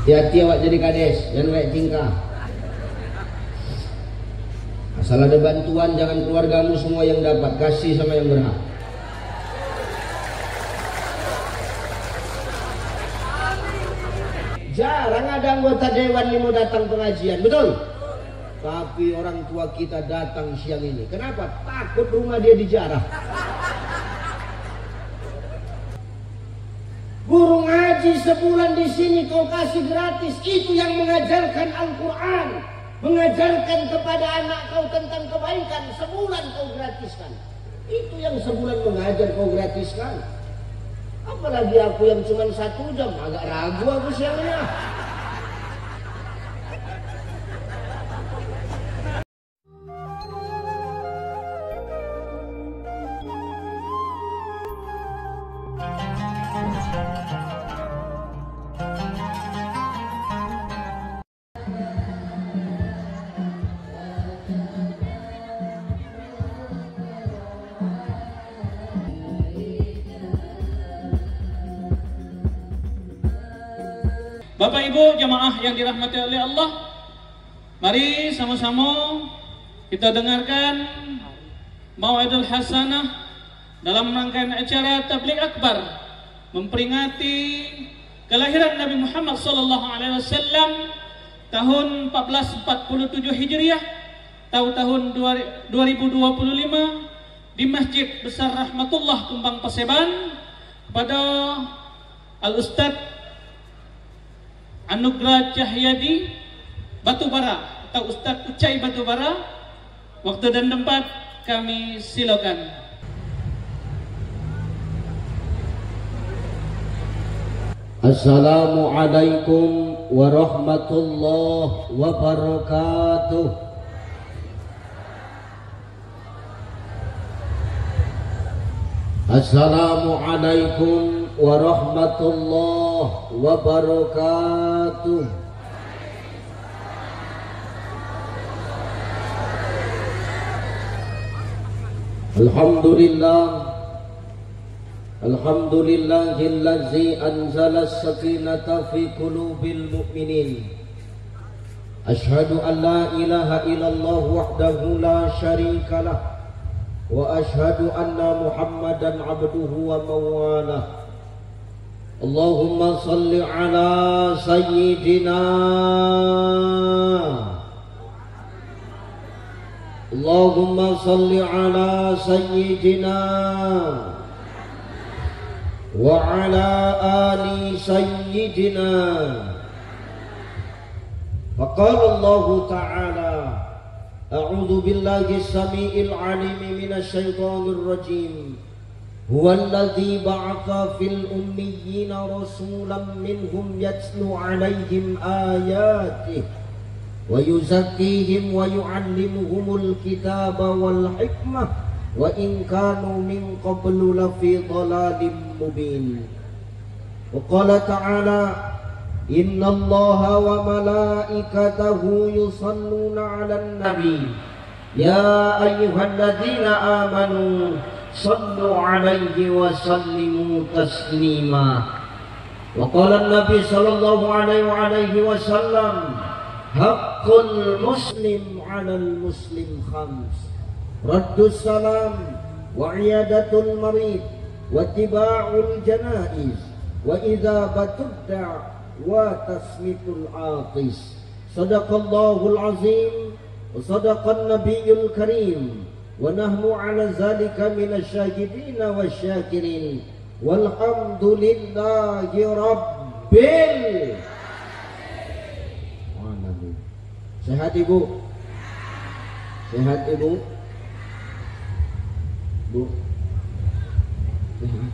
Hati-hati awak jadi kades, jangan baik tingkah. Asal ada bantuan, jangan keluargamu semua yang dapat, kasih sama yang berhak. Jarang ada anggota dewan ini mau datang pengajian, betul? Tapi orang tua kita datang siang ini. Kenapa? Takut rumah dia dijarah. Guru ngaji sebulan di sini kau kasih gratis, itu yang mengajarkan Al-Quran, mengajarkan kepada anak kau tentang kebaikan, sebulan kau gratiskan. Itu yang sebulan mengajar kau gratiskan. Apalagi aku yang cuma 1 jam, agak ragu aku siangnya. Bapak Ibu jamaah yang dirahmati oleh Allah, mari sama-sama kita dengarkan Mau'idul Hasanah dalam rangkaian acara Tabligh Akbar memperingati kelahiran Nabi Muhammad SAW tahun 1447 Hijriah tahun 2025 di Masjid Besar Rahmatullah Kembang Paseban kepada Al-Ustadz Anugrah Cahyadi Batubara atau Ustadz Ucai Batubara. Waktu dan tempat kami silakan. Assalamualaikum warahmatullahi wabarakatuh. Assalamualaikum warahmatullahi wabarakatuh. Alhamdulillah, alhamdulillahillazi anzala as-sakinata fi qulubil mu'minin. Ashhadu an la ilaha illallah wahdahu la syarika lah. Wa ashhadu anna Muhammadan abduhu wa mawalah. Allahumma salli ala sayyidina Allahumma salli ala sayyidina wa ala ali sayyidina. Faqala Allah ta'ala a'udzu billahi as-sami'il 'alim minasy syaithanir rajim. Huwallazi ba'atha fil ummiyina rasulan minhum yatlu 'alaihim ayatihi wa yuzakkihim wa yu'allimuhumul kitaba wal hikmah wa in kanu min qablu lafi dhalalin mubin. Wa qala ta'ala inna Allaha wa malaikatahu yusalluna 'alan nabi ya ayyuhalladzina amanu sallu 'alaihi wa sallimu taslima. Wa qala an-nabi sallallahu alaihi wasallam haqqul muslim 'alal muslim khams: raddus salam wa 'iyadatul marid wa ittiba'ul janaiz wa idzabatud da' wa tasmitul atis. Sadaqallahul azim wa sadaqan nabiyyul karim wa nahnu ala zalika minasyahidin wasyakirin walhamdulillahi rabbil alamin. Sehat ibu? Sehat ibu? Bu? Sehat?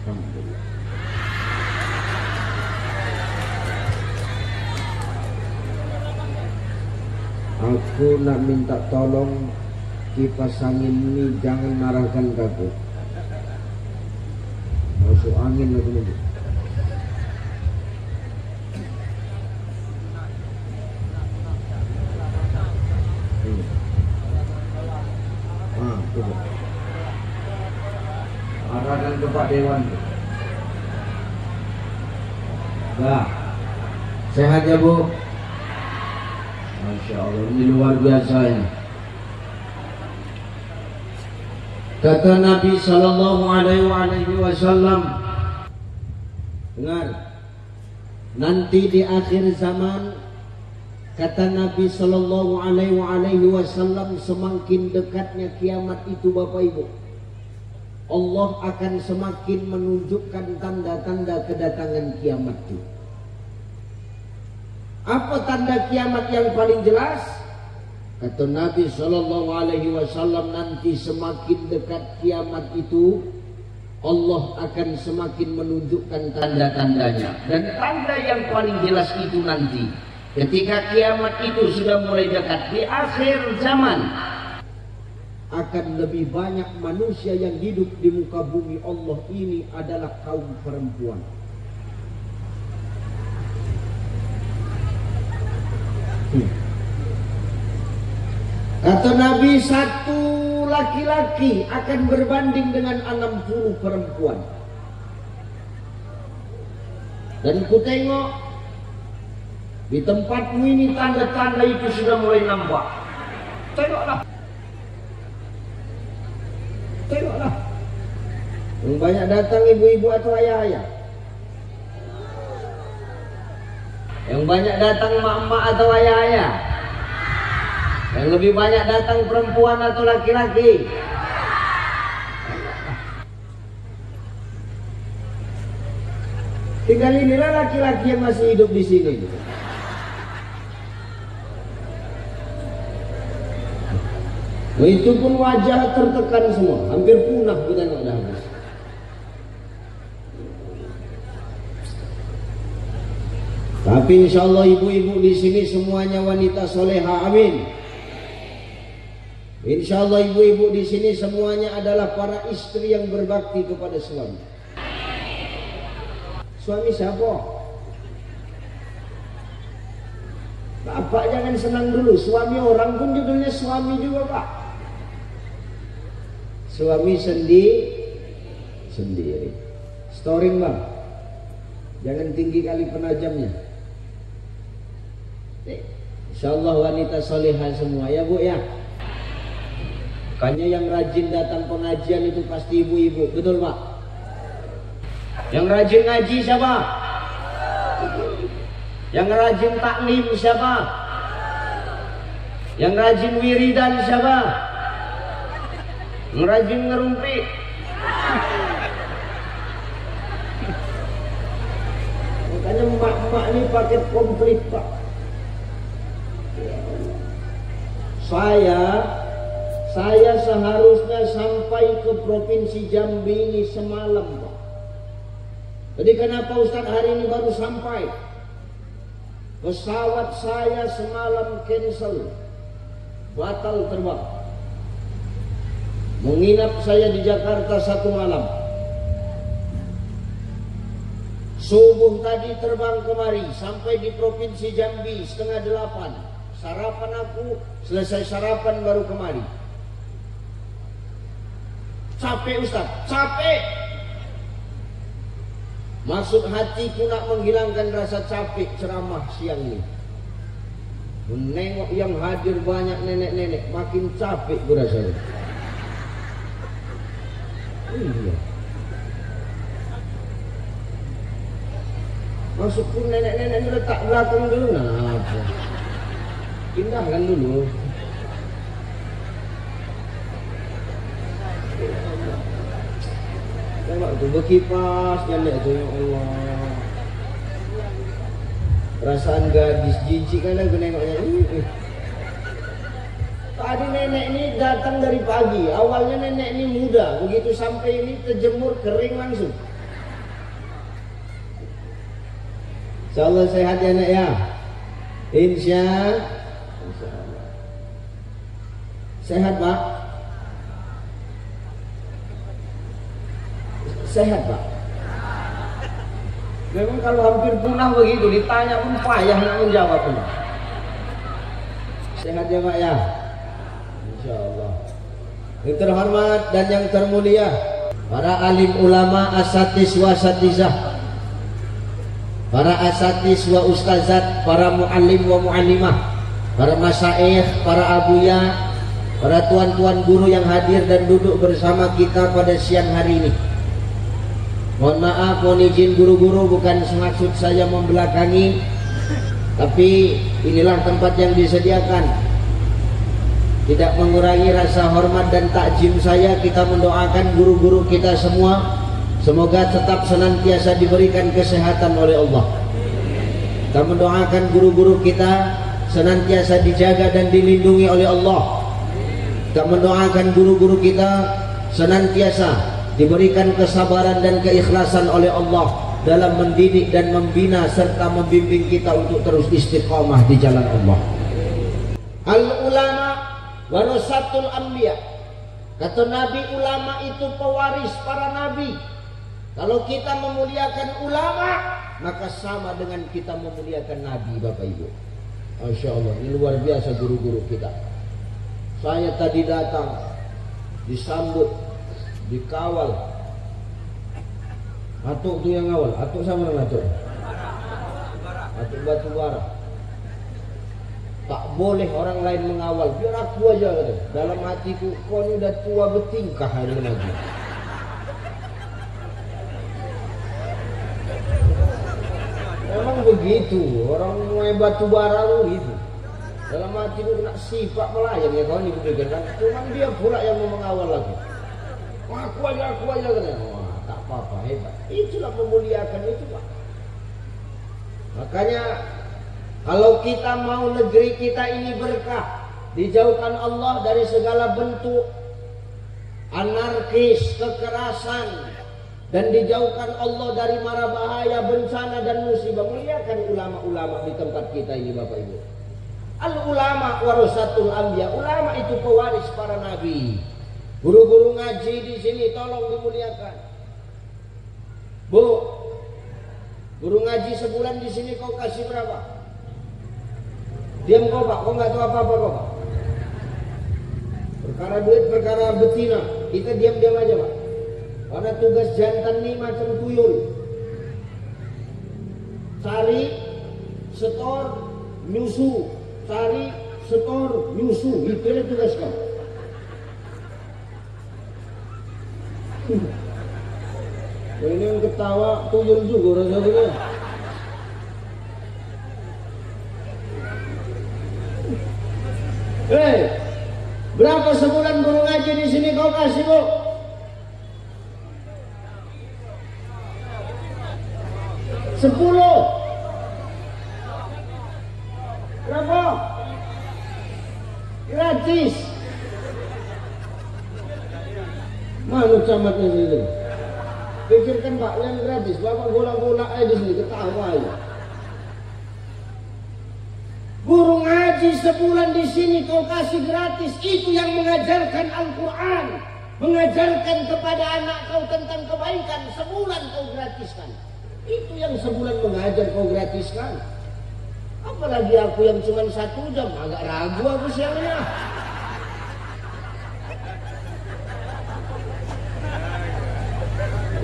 Alhamdulillah. Aku nak minta tolong kipas angin ini jangan arahkan ke aku. Masuk angin aku nanti. Coba. Arahkan ke Pak Dewan. Nah, sehat ya Bu? Masya Allah, ini luar biasa ini. Kata Nabi Sallallahu Alaihi Wasallam, dengar, nanti di akhir zaman, kata Nabi Sallallahu Alaihi Wasallam, semakin dekatnya kiamat itu Bapak Ibu, Allah akan semakin menunjukkan tanda-tanda kedatangan kiamat itu. Apa tanda kiamat yang paling jelas? Kata Nabi Sallallahu Alaihi Wasallam, nanti semakin dekat kiamat itu, Allah akan semakin menunjukkan tanda-tandanya. Dan tanda yang paling jelas itu nanti, ketika kiamat itu sudah mulai dekat di akhir zaman, akan lebih banyak manusia yang hidup di muka bumi Allah ini adalah kaum perempuan. Kata Nabi, satu laki-laki akan berbanding dengan 60 perempuan. Dan ku tengok di tempatmu ini tanda-tanda itu sudah mulai nampak. Tengoklah. Tengoklah. Yang banyak datang ibu-ibu atau ayah-ayah? Yang banyak datang emak-emak atau ayah-ayah? Yang lebih banyak datang perempuan atau laki-laki? Tinggal inilah laki-laki yang masih hidup di sini. Itu pun wajah tertekan semua, hampir punah kita nggak habis. Tapi insya Allah ibu-ibu di sini semuanya wanita soleha, amin. Insya Allah ibu-ibu di sini semuanya adalah para istri yang berbakti kepada suami. Suami siapa? Bapak jangan senang dulu, suami orang pun judulnya suami juga Pak. Suami sendiri. Storing Bang, jangan tinggi kali penajamnya. Insyaallah wanita soleha semua ya Bu ya. Makanya yang rajin datang pengajian itu pasti ibu-ibu, betul Pak? Yang rajin ngaji siapa? Yang rajin taklim siapa? Yang rajin wiridan siapa? Yang rajin ngerumpi? Makanya emak-emak ini paket komplit Pak. Saya seharusnya sampai ke Provinsi Jambi ini semalam Pak. Jadi kenapa Ustadz hari ini baru sampai? Pesawat saya semalam cancel, batal terbang. Menginap saya di Jakarta 1 malam. Subuh tadi terbang kemari, sampai di Provinsi Jambi 7:30. Sarapan aku, selesai sarapan baru kemari. Capek Ustaz, capek. Maksud hatiku nak menghilangkan rasa capek ceramah siang ini. Menengok yang hadir banyak nenek-nenek, makin capek gue rasanya. Iya. Masuk pun nenek-nenek ini letak belakang dulu. Nah, pindahkan dulu. Tengok tuh berkipas janda itu, ya Allah. Perasaan gadis jijik kan aku nengoknya. Tadi nenek ini datang dari pagi. Awalnya nenek ini muda, begitu sampai ini terjemur kering langsung. Insyaallah sehat ya Nek ya. Insyaallah. Sehat Pak. Sehat Pak. Memang kalau hampir punah begitu ditanya pun payah nak menjawab pun. Sehat ya Pak ya. Insyaallah. Yang terhormat dan yang termulia para alim ulama asatiz wasatizah, para asatis wa ustazat, para muallim wa muallimah, para masyayikh, para abuya, para tuan-tuan guru yang hadir dan duduk bersama kita pada siang hari ini. Mohon maaf, mohon izin guru-guru, bukan semaksud saya membelakangi, tapi inilah tempat yang disediakan. Tidak mengurangi rasa hormat dan takjim saya, kita mendoakan guru-guru kita semua semoga tetap senantiasa diberikan kesehatan oleh Allah. Kita mendoakan guru-guru kita senantiasa dijaga dan dilindungi oleh Allah. Kita mendoakan guru-guru kita senantiasa diberikan kesabaran dan keikhlasan oleh Allah dalam mendidik dan membina serta membimbing kita untuk terus istiqamah di jalan Allah. Al-ulama warasatul anbiya. Kata Nabi, ulama itu pewaris para nabi. Kalau kita memuliakan ulama, maka sama dengan kita memuliakan nabi, Bapak Ibu. Masya Allah, ini luar biasa guru-guru kita. Saya tadi datang, disambut, dikawal. Atuk tuh yang ngawal, atuk sama dengan atuk. Atuk Batubara. Tak boleh orang lain mengawal, biar aku aja. Dalam hatiku, kau ini udah tua bertingkah hari lagi. Memang begitu, orang mulai batu bara begitu. Dalam hati itu kena sifat melayang ya kawan diberikan kan. Cuman dia pula yang mau mengawal lagi. Aku aja katanya. Wah, tak apa-apa, hebat. Itulah memuliakan itu, Pak. Makanya kalau kita mau negeri kita ini berkah, dijauhkan Allah dari segala bentuk anarkis, kekerasan, dan dijauhkan Allah dari mara bahaya, bencana dan musibah. Muliakan ulama-ulama di tempat kita ini, Bapak Ibu. Al-ulama warasatul anbiya. Ulama itu pewaris para nabi. Guru-guru ngaji di sini tolong dimuliakan. Bu, guru ngaji sebulan di sini kau kasih berapa? Diam kau, Pak. Kau nggak tahu apa-apa kau, Pak. Perkara duit, perkara betina, kita diam-diam aja, Pak. Karena tugas jantan ini macam tuyul. Cari, setor, nyusu. Cari, setor, nyusu. Itu adalah tugas kau. Ini yang ketawa tuyul juga rasanya. Berapa sebulan guru ngaji di sini kau kasih, Bu? Sepuluh. Berapa? Gratis. Mana camatnya sini? Pikirkan Pak, yang gratis. Bapak golak-golak aja di sini, ketawa aja. Guru ngaji sebulan di sini kau kasih gratis. Itu yang mengajarkan Al-Quran, mengajarkan kepada anak kau tentang kebaikan. Sebulan kau gratiskan. Itu yang sebulan mengajar kau gratiskan. Apalagi aku yang cuma 1 jam, agak ragu aku siangnya.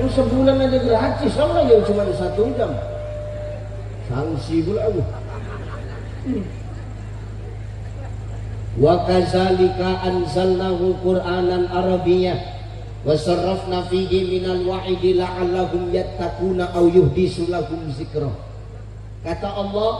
Sebulan aja gratis, sama yang cuma 1 jam. Sanksi pula aku. Wa kadzalika anzalnahu Qur'anan Arabiyyah wa sarrafna fihi minal wa'idi la'allahum yattaquna aw yuhdisu lahum dzikra. Kata Allah,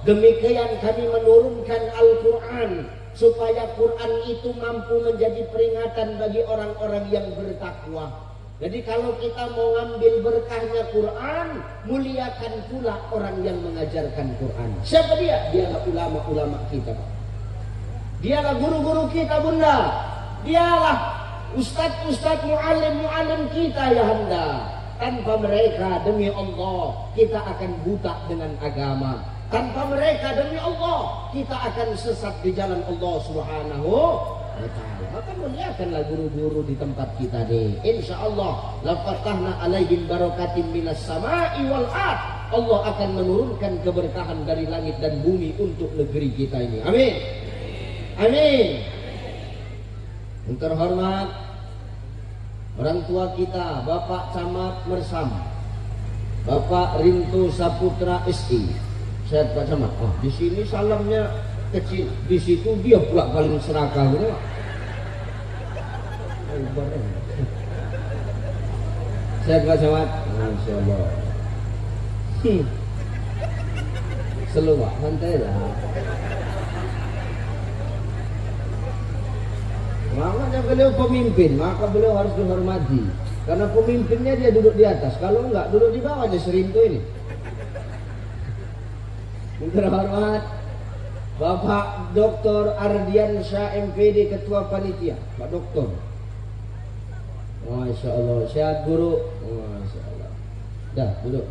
demikian kami menurunkan Al-Quran supaya Quran itu mampu menjadi peringatan bagi orang-orang yang bertakwa. Jadi kalau kita mau ngambil berkahnya Quran, muliakan pula orang yang mengajarkan Quran. Siapa dia? Dialah ulama-ulama kita, Pak. Dialah guru-guru kita, Bunda. Dialah ustadz-ustadz, muallim-muallim kita, ya Handa. Tanpa mereka, demi Allah, kita akan buta dengan agama. Tanpa mereka, demi Allah, kita akan sesat di jalan Allah Subhanahu wa ta'ala. Maka muliakanlah guru-guru di tempat kita nih. Insya Allah, lafatahna alaihim barakatim minas sama'i wal ard. Allah akan menurunkan keberkahan dari langit dan bumi untuk negeri kita ini. Amin. Amin. Yang terhormat orang tua kita, Bapak Camat Mersam, Bapak Rinto Saputra SI. Saya Pak Camat. Oh, di sini salamnya kecil, di situ dia pula paling serakah gitu. Saya Pak Camat. Masya Allah. Selalu Pak, santai lah. Makanya beliau pemimpin, maka beliau harus dihormati. Karena pemimpinnya dia duduk di atas, kalau enggak duduk di bawah aja Serinto ini. Terhormat Bapak Dr. Ardiansyah MPD Ketua Panitia, Pak Doktor. Masya Allah, sehat guru. Masya Allah. Dah duduk.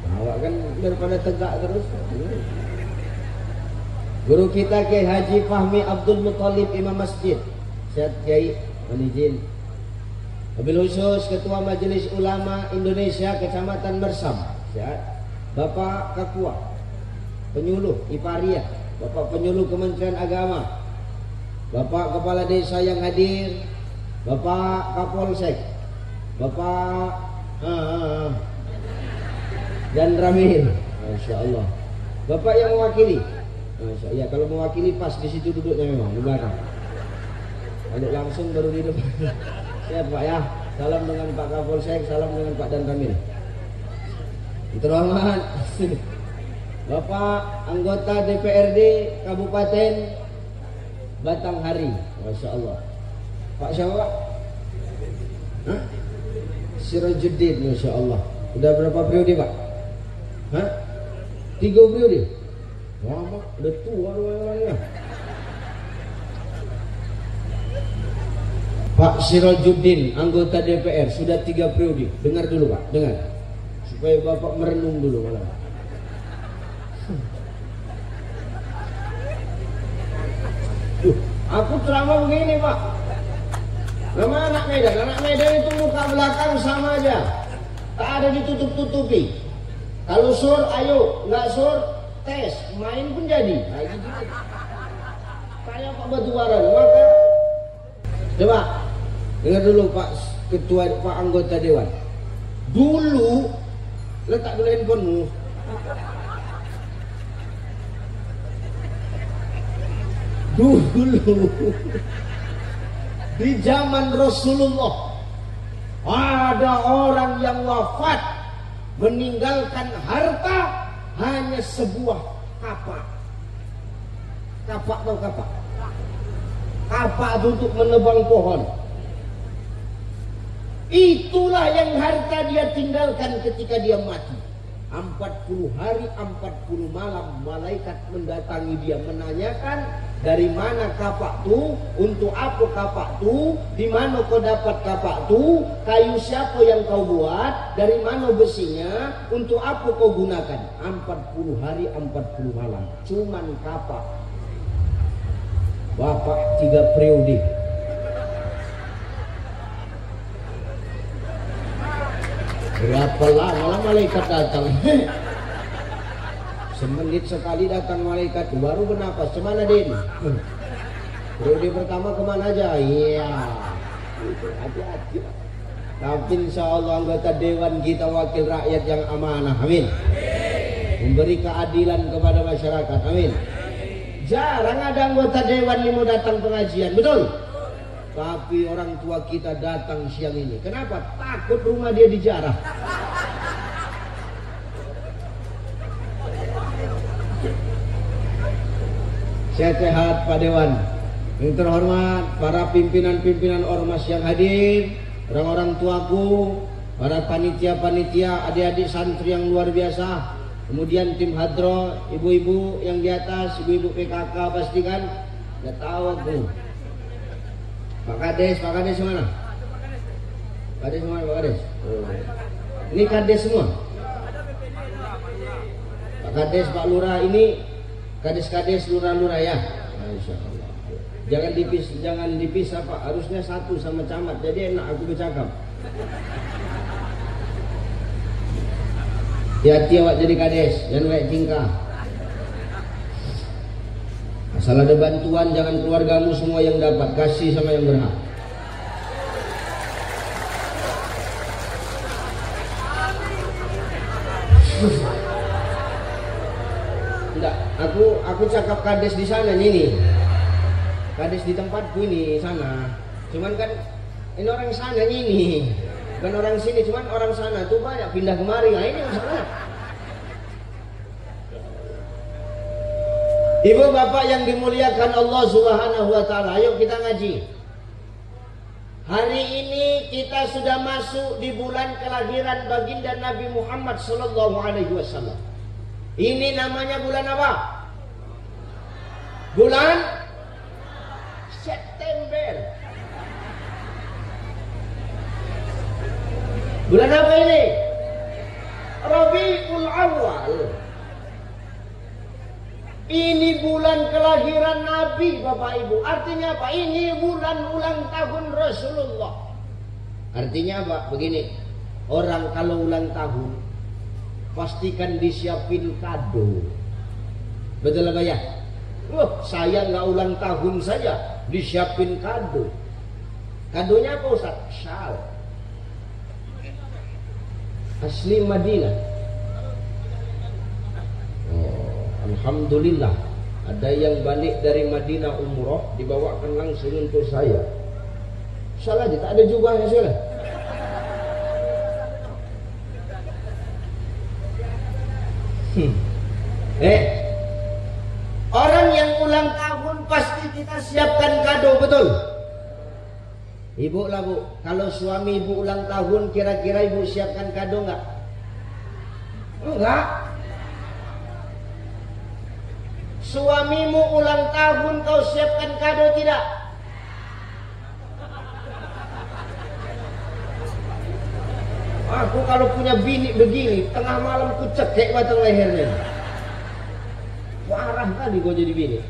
Awak kan daripada tegak terus. Guru kita Kiai Haji Fahmi Abdul Muthalib Imam Masjid. Sehat Kiai. Izin. Wabil khusus Ketua Majelis Ulama Indonesia Kecamatan Mersam. Sehat. Bapak Kakua, penyuluh Iparia, Bapak penyuluh Kementerian Agama, Bapak Kepala Desa yang hadir, Bapak Kapolsek, Bapak dan Ramil. Masya Allah. Bapak yang mewakili. Masya Allah. Kalau mewakili pas di situ duduknya memang di belakang. Balik langsung baru di depan. Siap Pak ya. Salam dengan Pak Kapolsek, salam dengan Pak Dan Ramil. Terhormat Bapak anggota DPRD Kabupaten Batanghari. Masya Allah. Pak siapa? Sirajuddin. Masya Allah. Udah berapa periode Pak? 3 periode. Lama, udah tua orangnya. Pak Sirajuddin, anggota DPR, sudah 3 periode. Dengar dulu Pak, dengar. Supaya Bapak merenung dulu malam. Aku ceramah begini Pak. Nama anak Medan itu muka belakang sama aja. Tak ada ditutup-tutupi. Kalau sur, ayo. Nggak sur, tes. Main pun jadi. Nah, gitu. Kayak Pak Batubaran. Maka coba dengar dulu Pak Ketua, Pak Anggota Dewan. Dulu letak dulu handphonemu. Dulu di zaman Rasulullah ada orang yang wafat meninggalkan harta hanya sebuah kapak. Kapak atau kapak? Kapak untuk menebang pohon. Itulah yang harta dia tinggalkan ketika dia mati. 40 hari 40 malam malaikat mendatangi dia menanyakan, dari mana kapak tu, untuk apa kapak tu, di mana kau dapat kapak tu, kayu siapa yang kau buat, dari mana besinya, untuk apa kau gunakan. 40 hari 40 malam cuman kapak. Bapak 3 periode. Berapa lama malaikat datang? Semenit sekali datang malaikat, baru bernapas. Kemana Din? Periode pertama kemana aja? Iya. Hati-hati. Tapi insya Allah anggota dewan kita wakil rakyat yang amanah. Amin. Memberi keadilan kepada masyarakat. Amin. Jarang ada anggota dewan yang mau datang pengajian, betul? Tapi orang tua kita datang siang ini. Kenapa? Takut rumah dia dijarah. Sehat-sehat Pak Dewan. Yang terhormat para pimpinan-pimpinan ormas yang hadir, orang-orang tuaku, para panitia-panitia, adik-adik santri yang luar biasa, kemudian tim hadro, ibu-ibu yang di atas, ibu-ibu PKK pastikan. Nggak tahu aku. Pak Kades mana? Pak Kades mana Pak Kades? Oh. Ini Kades semua. Pak Kades, Pak Lurah, ini Kades-kades lurah-lurah ya. Masya Allah. Jangan dipisah Pak. Harusnya satu sama camat. Jadi enak aku bercakap. Hati-hati awak jadi kades, jangan kayak tingkah. Asal ada bantuan, jangan keluargamu semua yang dapat, kasih sama yang berhak. Enggak, aku cakap kades di sana ini. Kades di tempatku ini sana. Cuman kan ini orang sana ini. Bukan orang sini, cuman orang sana tuh banyak pindah kemari. Nah, ini masalah. Ibu bapak yang dimuliakan Allah Subhanahu wa taala, ayo kita ngaji. Hari ini kita sudah masuk di bulan kelahiran baginda Nabi Muhammad sallallahu alaihi wasallam. Ini namanya bulan apa? Bulan September. Bulan apa ini? Rabiul Awal. Ini bulan kelahiran Nabi, Bapak Ibu. Artinya apa? Ini bulan ulang tahun Rasulullah. Artinya apa? Begini, orang kalau ulang tahun pastikan disiapin kado. Betul apa ya? Wah, saya nggak ulang tahun saja disiapin kado. Kadonya apa Ustaz? Syal. Asli Madinah. Alhamdulillah, ada yang balik dari Madinah umroh dibawakan langsung untuk saya. Salah aja, tak ada jubahnya salah. Orang yang ulang tahun pasti kita siapkan kado, betul? Ibu lah bu, kalau suami ibu ulang tahun kira-kira ibu siapkan kado enggak? Enggak. Suamimu ulang tahun kau siapkan kado tidak? Aku kalau punya bini begini, tengah malam ku cekek batang lehernya. Parah kali kau jadi bini.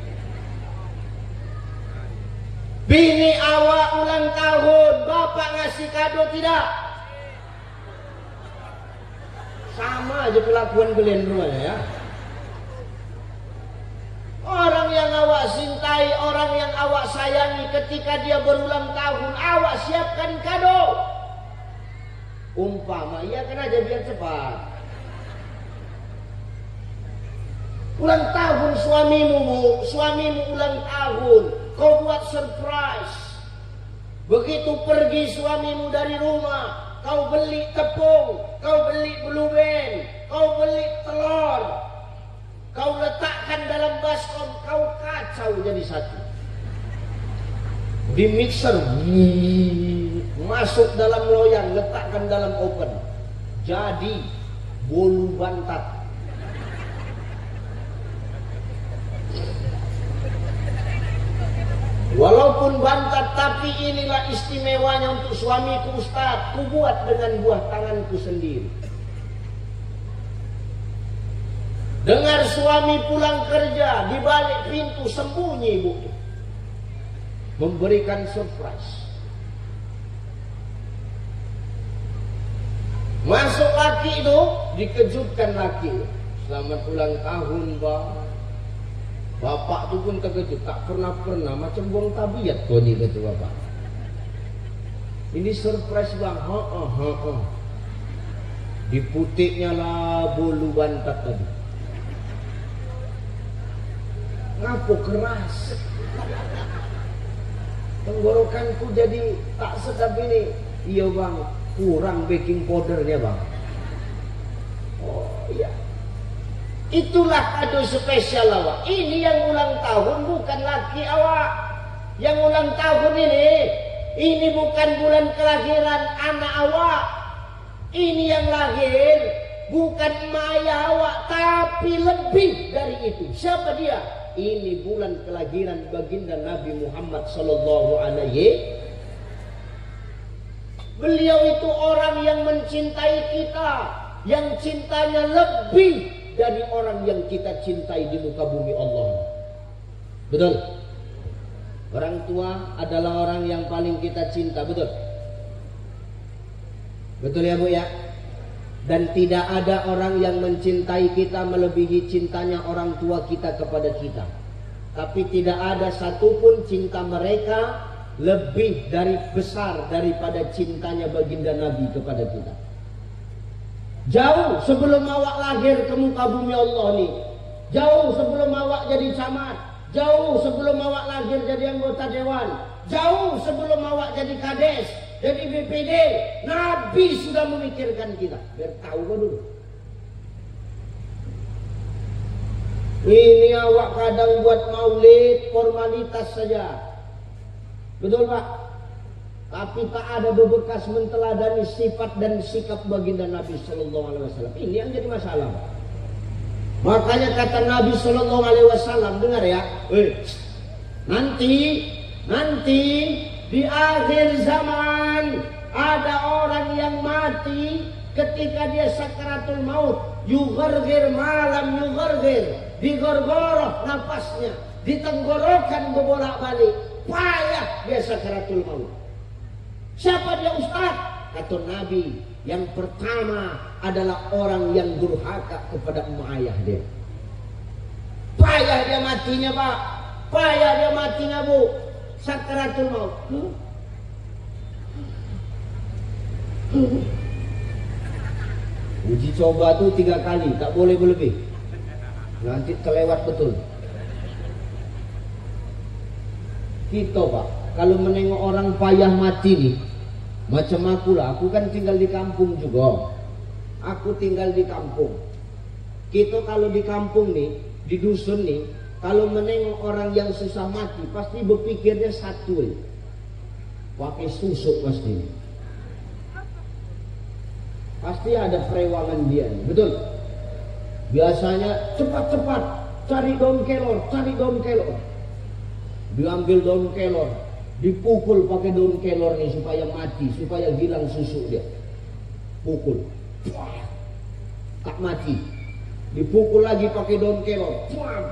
Bini awak ulang tahun, bapak ngasih kado tidak? Sama aja kelakuan kalian rumahnya ya. Orang yang awak cintai, orang yang awak sayangi, ketika dia berulang tahun, awak siapkan kado. Umpama, iya kan aja biar cepat. Ulang tahun suamimu, suamimu ulang tahun, kau buat surprise. Begitu pergi suamimu dari rumah, kau beli tepung, kau beli blueberry, kau beli telur. Kau letakkan dalam baskom, kau kacau jadi satu. Di mixer, masuk dalam loyang, letakkan dalam oven. Jadi bolu bantat. Walaupun bantat, tapi inilah istimewanya untuk suamiku Ustaz. Ku buat dengan buah tanganku sendiri. Dengar suami pulang kerja, di balik pintu sembunyi ibu, memberikan surprise. Masuk laki itu, dikejutkan laki. Selamat ulang tahun bang. Bapak itu pun terkejut, tak pernah macam buang tabiat kau ni, kata bapak. Ini surprise bang. Diputiknya lah bolu bantat tadi. Ngapo keras, tenggorokanku jadi tak sedap ini. Iya bang, kurang baking powdernya bang. Oh iya, itulah kado spesial awak. Ini yang ulang tahun bukan laki awak. Yang ulang tahun ini bukan bulan kelahiran anak awak. Ini yang lahir bukan maya awak, tapi lebih dari itu. Siapa dia? Ini bulan kelahiran baginda Nabi Muhammad sallallahu alaihi. Beliau itu orang yang mencintai kita, yang cintanya lebih dari orang yang kita cintai di muka bumi Allah. Betul? Orang tua adalah orang yang paling kita cinta, betul? Betul ya Bu ya? Dan tidak ada orang yang mencintai kita melebihi cintanya orang tua kita kepada kita. Tapi tidak ada satupun cinta mereka lebih besar daripada cintanya baginda Nabi kepada kita. Jauh sebelum awak lahir ke muka bumi Allah nih. Jauh sebelum awak jadi camat. Jauh sebelum awak lahir jadi anggota dewan. Jauh sebelum awak jadi kades, jadi BPD. Nabi sudah memikirkan kita. Biar tahu kau dulu. Ini awak kadang buat maulid formalitas saja. Betul Pak? Tapi tak ada bebekas menteladani sifat dan sikap baginda Nabi Sallallahu Alaihi Wasallam. Ini yang jadi masalah. Makanya kata Nabi Sallallahu Alaihi Wasallam, dengar ya, nanti di akhir zaman ada orang yang mati ketika dia sakaratul maut, yughargir malam yughargir, digorgoroh nafasnya, ditenggorokan bebolak-balik, payah dia sakaratul maut. Siapa dia Ustaz? Kata Nabi, yang pertama adalah orang yang durhaka kepada emak ayah dia. Payah dia matinya Pak, payah dia matinya Bu, sakaratul maut. Uji coba tuh 3 kali, tak boleh berlebih. Nanti terlewat betul. Kita Pak, kalau menengok orang payah mati nih, macam aku lah, aku kan tinggal di kampung juga. Aku tinggal di kampung. Kita kalau di kampung nih, di dusun nih, kalau menengok orang yang susah mati, pasti berpikirnya satu nih. Pakai susuk pasti. Pasti ada perewangan dia nih, betul? Biasanya cepat-cepat cari daun kelor, cari daun kelor. Diambil daun kelor, dipukul pakai daun kelor nih supaya mati, supaya hilang susu dia. Pukul, tak mati. Dipukul lagi pakai daun kelor,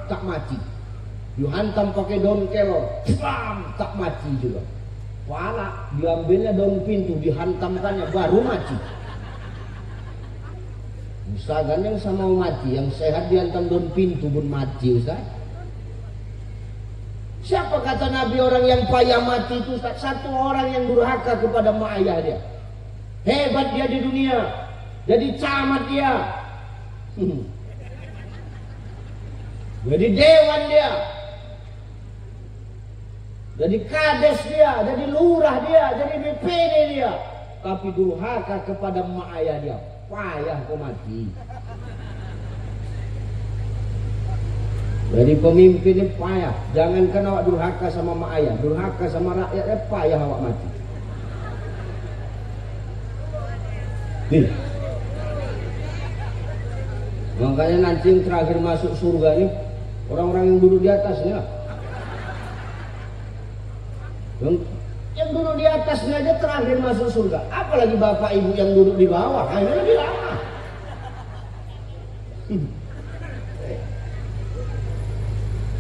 tak mati. Dihantam pakai daun kelor, tak mati juga. Wala, diambilnya daun pintu, dihantamkannya baru mati. Ustaz kan yang sama mati, yang sehat dihantam daun pintu pun mati Ustaz. Siapa kata Nabi orang yang payah mati itu Ustaz? Satu orang yang durhaka kepada mak ayah dia. Hebat dia di dunia, jadi camat dia, jadi dewan dia, jadi kades dia, jadi lurah dia, jadi BPD dia. Tapi durhaka kepada mak ayah dia, payah kau mati. Jadi pemimpin ini payah. Jangankan awak durhaka sama mak ayah, durhaka sama rakyatnya payah awak mati. Nih. Makanya nanti yang terakhir masuk surga nih orang-orang yang duduk di atasnya. Yang duduk di atasnya aja terakhir masuk surga. Apalagi bapak ibu yang duduk di bawah, ini lebih lama.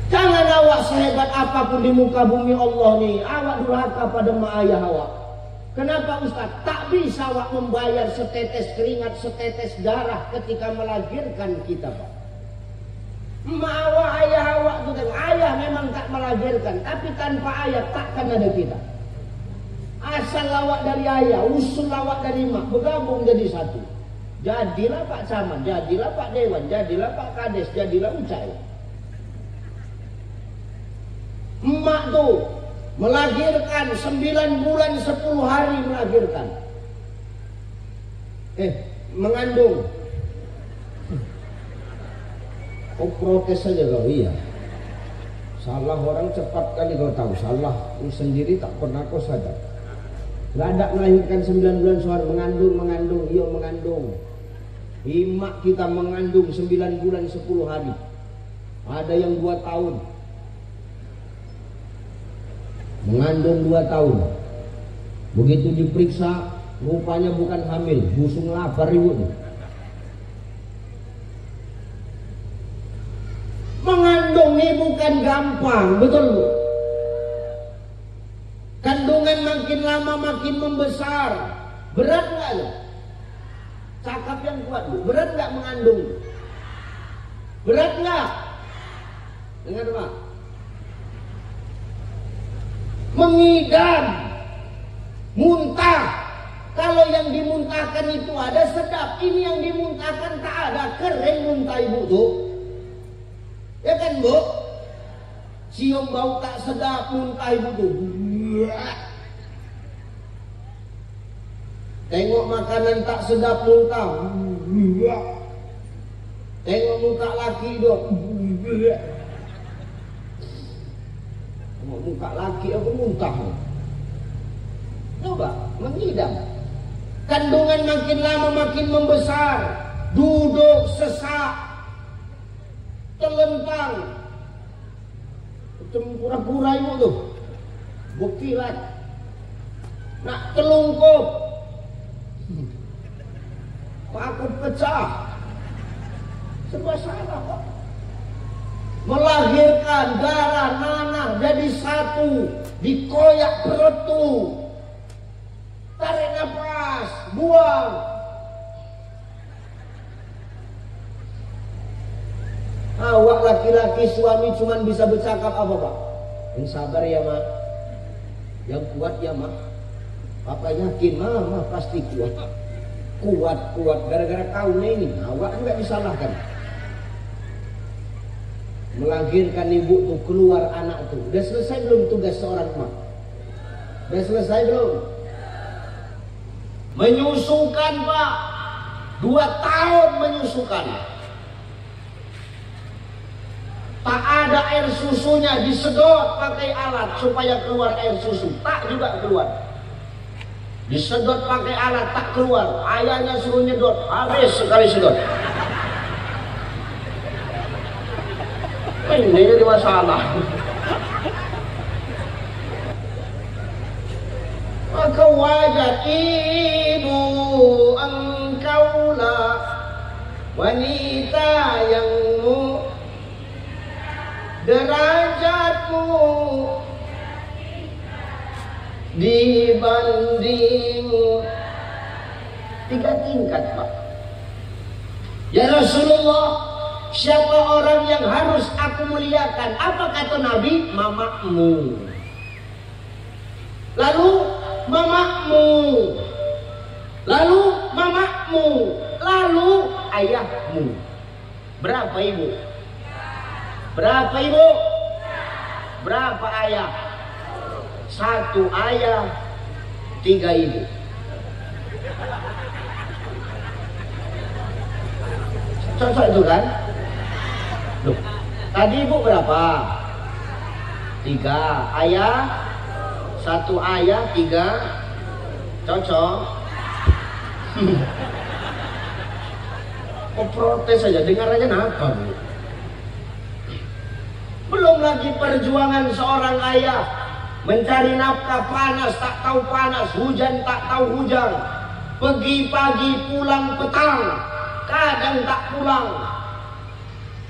Jangan awak sehebat apapun di muka bumi Allah nih, awak durhaka pada mak ayah awak. Kenapa Ustaz? Tak bisa awak membayar setetes keringat, setetes darah ketika melahirkan kita Pak. Mak awak, ayah awak itu kan, ayah memang tak melahirkan, tapi tanpa ayah takkan ada kita. Asal awak dari ayah, usul awak dari mak, bergabung jadi satu. Jadilah Pak Camat, jadilah Pak Dewan, jadilah Pak Kades, jadilah Ucai. Emak tuh melahirkan 9 bulan 10 hari melahirkan. Mengandung. Kau protes saja kau, iya. Salah orang cepat kali kau tahu, salah sendiri tak pernah kau sadar. Gak ada melahirkan 9 bulan sehari, mengandung, iya mengandung. Emak kita mengandung 9 bulan 10 hari. Ada yang 2 tahun. Mengandung 2 tahun. Begitu diperiksa, rupanya bukan hamil, busung lapar ibunya. Mengandung ini bukan gampang, betul Bu? Kandungan makin lama makin membesar. Berat nggak lo? Cakap yang kuat Bu, berat nggak mengandung? Berat nggak? Dengar Pak. Mengidam, muntah. Kalau yang dimuntahkan itu ada sedap, ini yang dimuntahkan ada kering muntah ibu tuh. Ya kan Bu? Cium bau tak sedap muntah ibu tuh. Tengok makanan tak sedap muntah. Tengok muka laki dong. Tengok muka laki apa muntah. Coba mengidam. Kandungan makin lama makin membesar. Duduk sesak. Telentang. Macam pura-pura ibu tuh. Bukilat. Nak telungkup. Pakut pecah. Serba salah kok. Melahirkan darah nanah jadi satu. Dikoyak perut tuh. Tarik nafas, buang. Awak laki-laki suami cuman bisa bercakap apa Pak? Yang sabar ya Mak. Yang kuat ya Mak. Papa yakin Mama pasti kuat. Kuat gara-gara kau ini. Awak enggak disalahkan. Melahirkan ibu tuh keluar anak tuh. Udah selesai belum tugas seorang Mak? Udah selesai belum? Menyusukan Pak. 2 tahun menyusukan. Tak ada air susunya, disedot pakai alat supaya keluar air susu. Tak juga keluar. Disedot pakai alat, tak keluar. Ayahnya suruh nyedot, habis sekali sedot. Ini jadi masalah. Maka wajar ibu engkaulah wanita yang derajatmu dibanding 3 tingkat Pak. Ya Rasulullah, siapa orang yang harus aku muliakan? Apa kata Nabi? Mamamu. Lalu mamamu. Lalu mamamu. Lalu ayahmu. Berapa ibu? Berapa ibu? Berapa ayah? 1 ayah, 3 ibu. Cocok itu kan? Loh, tadi ibu berapa? 3 ayah, 1 ayah, 3. Cocok? Oh protes saja, dengar aja kenapa Bu? Belum lagi perjuangan seorang ayah mencari nafkah, panas tak tahu panas, hujan tak tahu hujan, pergi pagi pulang petang, kadang tak pulang.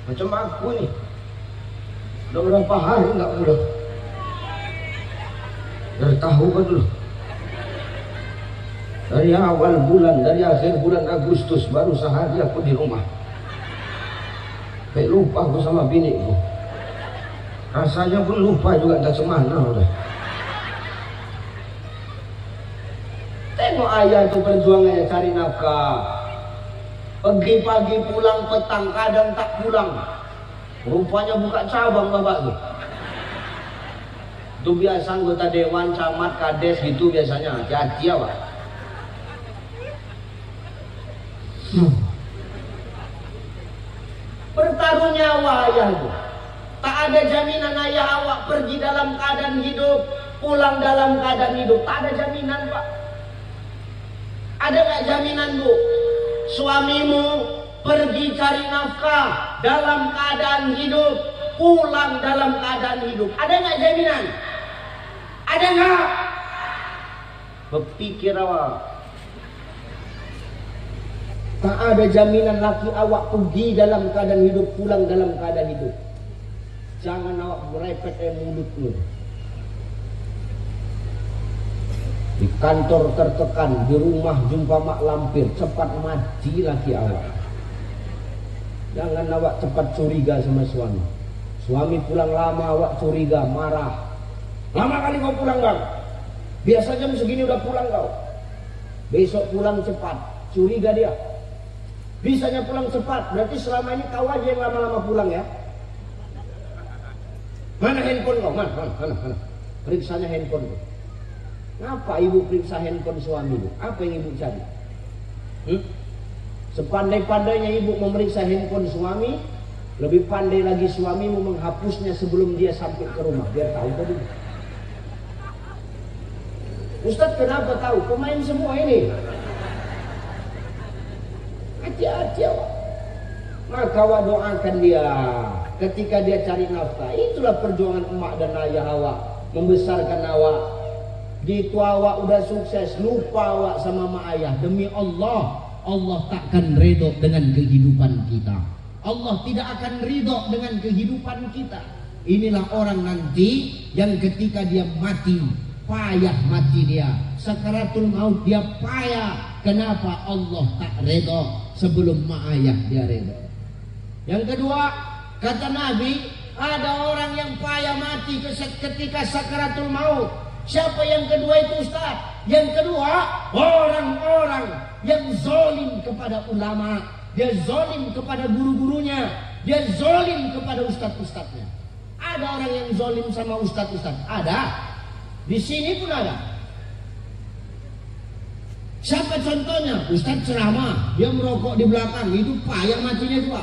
Macam aku nih, udah berapa hari nggak pulang? Dari tahu kan dulu, dari awal bulan, dari akhir bulan Agustus baru sehari aku di rumah. Kayak lupa aku sama biniku. Rasanya pun lupa juga tak semana udah. Tengok ayah itu perjuangannya cari nafkah. Pergi pagi pulang petang, kadang tak pulang. Rupanya buka cabang bapak tuh. Itu biasa anggota dewan, camat, kades gitu biasanya. Hati-hati ya Pak. Bertaruh nyawa ayah itu. Tak ada jaminan ayah awak pergi dalam keadaan hidup, pulang dalam keadaan hidup. Tak ada jaminan Pak. Ada nggak jaminan Bu? Suamimu pergi cari nafkah dalam keadaan hidup, pulang dalam keadaan hidup. Ada nggak jaminan? Ada nggak? Berpikir awak. Tak ada jaminan laki awak pergi dalam keadaan hidup, pulang dalam keadaan hidup. Jangan awak merepet mulutmu. Di kantor tertekan, di rumah jumpa mak lampir, cepat mati laki awak. Jangan awak cepat curiga sama suami. Suami pulang lama awak curiga, marah. Lama kali kau pulang Bang. Biasanya jam segini udah pulang kau. Besok pulang cepat, curiga dia. bisanya pulang cepat. Berarti selama ini kau aja yang lama-lama pulang ya. Mana handphone kau? Mana? Periksanya handphone kau. Ngapa ibu periksa handphone suamimu? Apa yang ibu cari? Sepandai-pandainya ibu memeriksa handphone suami, lebih pandai lagi suamimu menghapusnya sebelum dia sampai ke rumah. Biar tahu tadi. Ustadz kenapa tahu? Pemain semua ini. Hati-hati awak. Maka awak doakan dia ketika dia cari nafkah. Itulah perjuangan emak dan ayah awak membesarkan awak. Gitu awak udah sukses, lupa awak sama mak ayah. Demi Allah, Allah takkan ridho dengan kehidupan kita. Allah tidak akan ridho dengan kehidupan kita. Inilah orang nanti yang ketika dia mati, payah mati dia. Sakaratul maut dia payah. Kenapa Allah tak ridho? Sebelum mak ayah dia ridho. Yang kedua, kata Nabi, ada orang yang payah mati ketika sakaratul maut. Siapa yang kedua itu Ustaz? Yang kedua, orang-orang yang zalim kepada ulama, dia zalim kepada guru-gurunya, dia zalim kepada ustadz-ustadznya. Ada orang yang zalim sama ustadz-ustadz? Ada. Di sini pun ada. Siapa contohnya? Ustadz ceramah, dia merokok di belakang, itu payah matinya juga.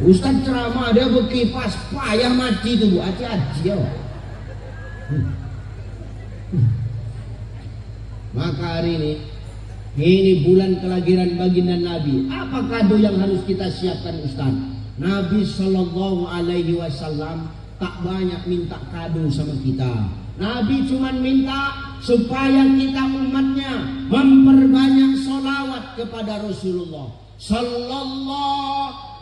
Ustadz ceramah dia berkipas, payah mati itu, hati-hati ya. Maka hari ini bulan kelahiran baginda Nabi. Apa kado yang harus kita siapkan Ustaz? Nabi Shallallahu Alaihi Wasallam tak banyak minta kado sama kita. Nabi cuma minta supaya kita umatnya memperbanyak sholawat kepada Rasulullah Sallallahu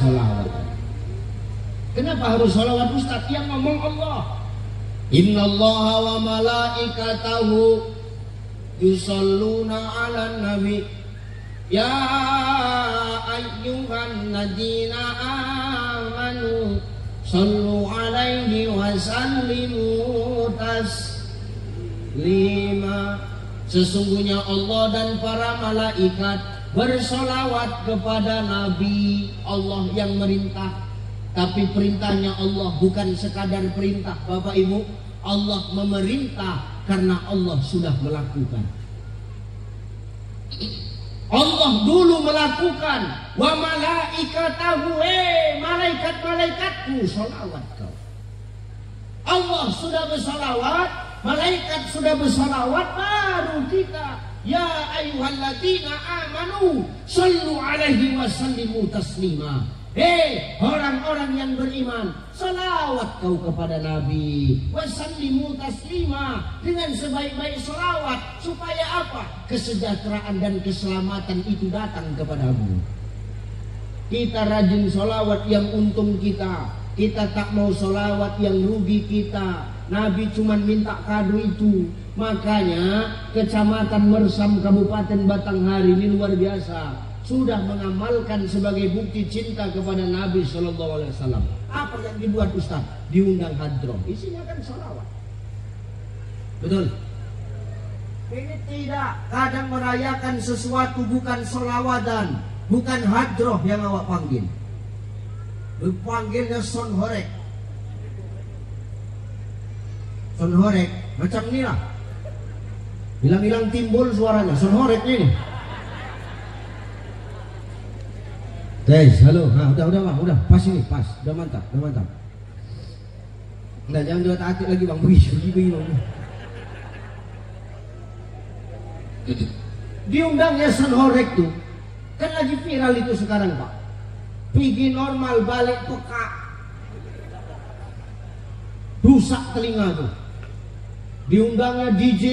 salawat. Kenapa harus salawat Ustaz? Yang ngomong Allah. Innallaha wa malaikatahu yusalluna 'alan nabi. Ya ayyuhan ladina amanu sallu 'alaihi wa sallimu taslima. Sesungguhnya Allah dan para malaikat bersolawat kepada Nabi. Allah yang merintah. Tapi perintahnya Allah bukan sekadar perintah Bapak Ibu. Allah memerintah karena Allah sudah melakukan. Allah dulu melakukan. Wa malaikatahu, malaikat-malaikatku sholawat kau. Allah sudah bersolawat, malaikat sudah bersolawat, baru kita. Ya ayyuhalladzina amanu sallu alaihi wa sallimu taslima. Hei orang-orang yang beriman, salawat kau kepada Nabi. Wasallimu taslima, dengan sebaik-baik salawat. Supaya apa? Kesejahteraan dan keselamatan itu datang kepadamu. Kita rajin salawat yang untung kita. Kita tak mau salawat yang rugi kita. Nabi cuma minta kado itu. Makanya Kecamatan Mersam Kabupaten Batanghari ini luar biasa, sudah mengamalkan sebagai bukti cinta kepada Nabi Sallallahu Alaihi Wasallam. Apa yang dibuat Ustaz? Diundang hadroh, isinya kan sholawat. Betul? Ini tidak, kadang merayakan sesuatu bukan sholawatan, bukan hadroh yang awak panggil. Panggilnya sonhorek. Sonhorek, macam ini lah. Hilang-hilang timbul suaranya, sonhorek ini. Tes, halo, nah, udah, pas ini, pas, udah mantap. Nah, jangan dua takut lagi bang, begini. Diundangnya sonhorek tuh, kan lagi viral itu sekarang Pak. Pergi normal, balik peka, rusak telinga tuh. Diundangnya DJ.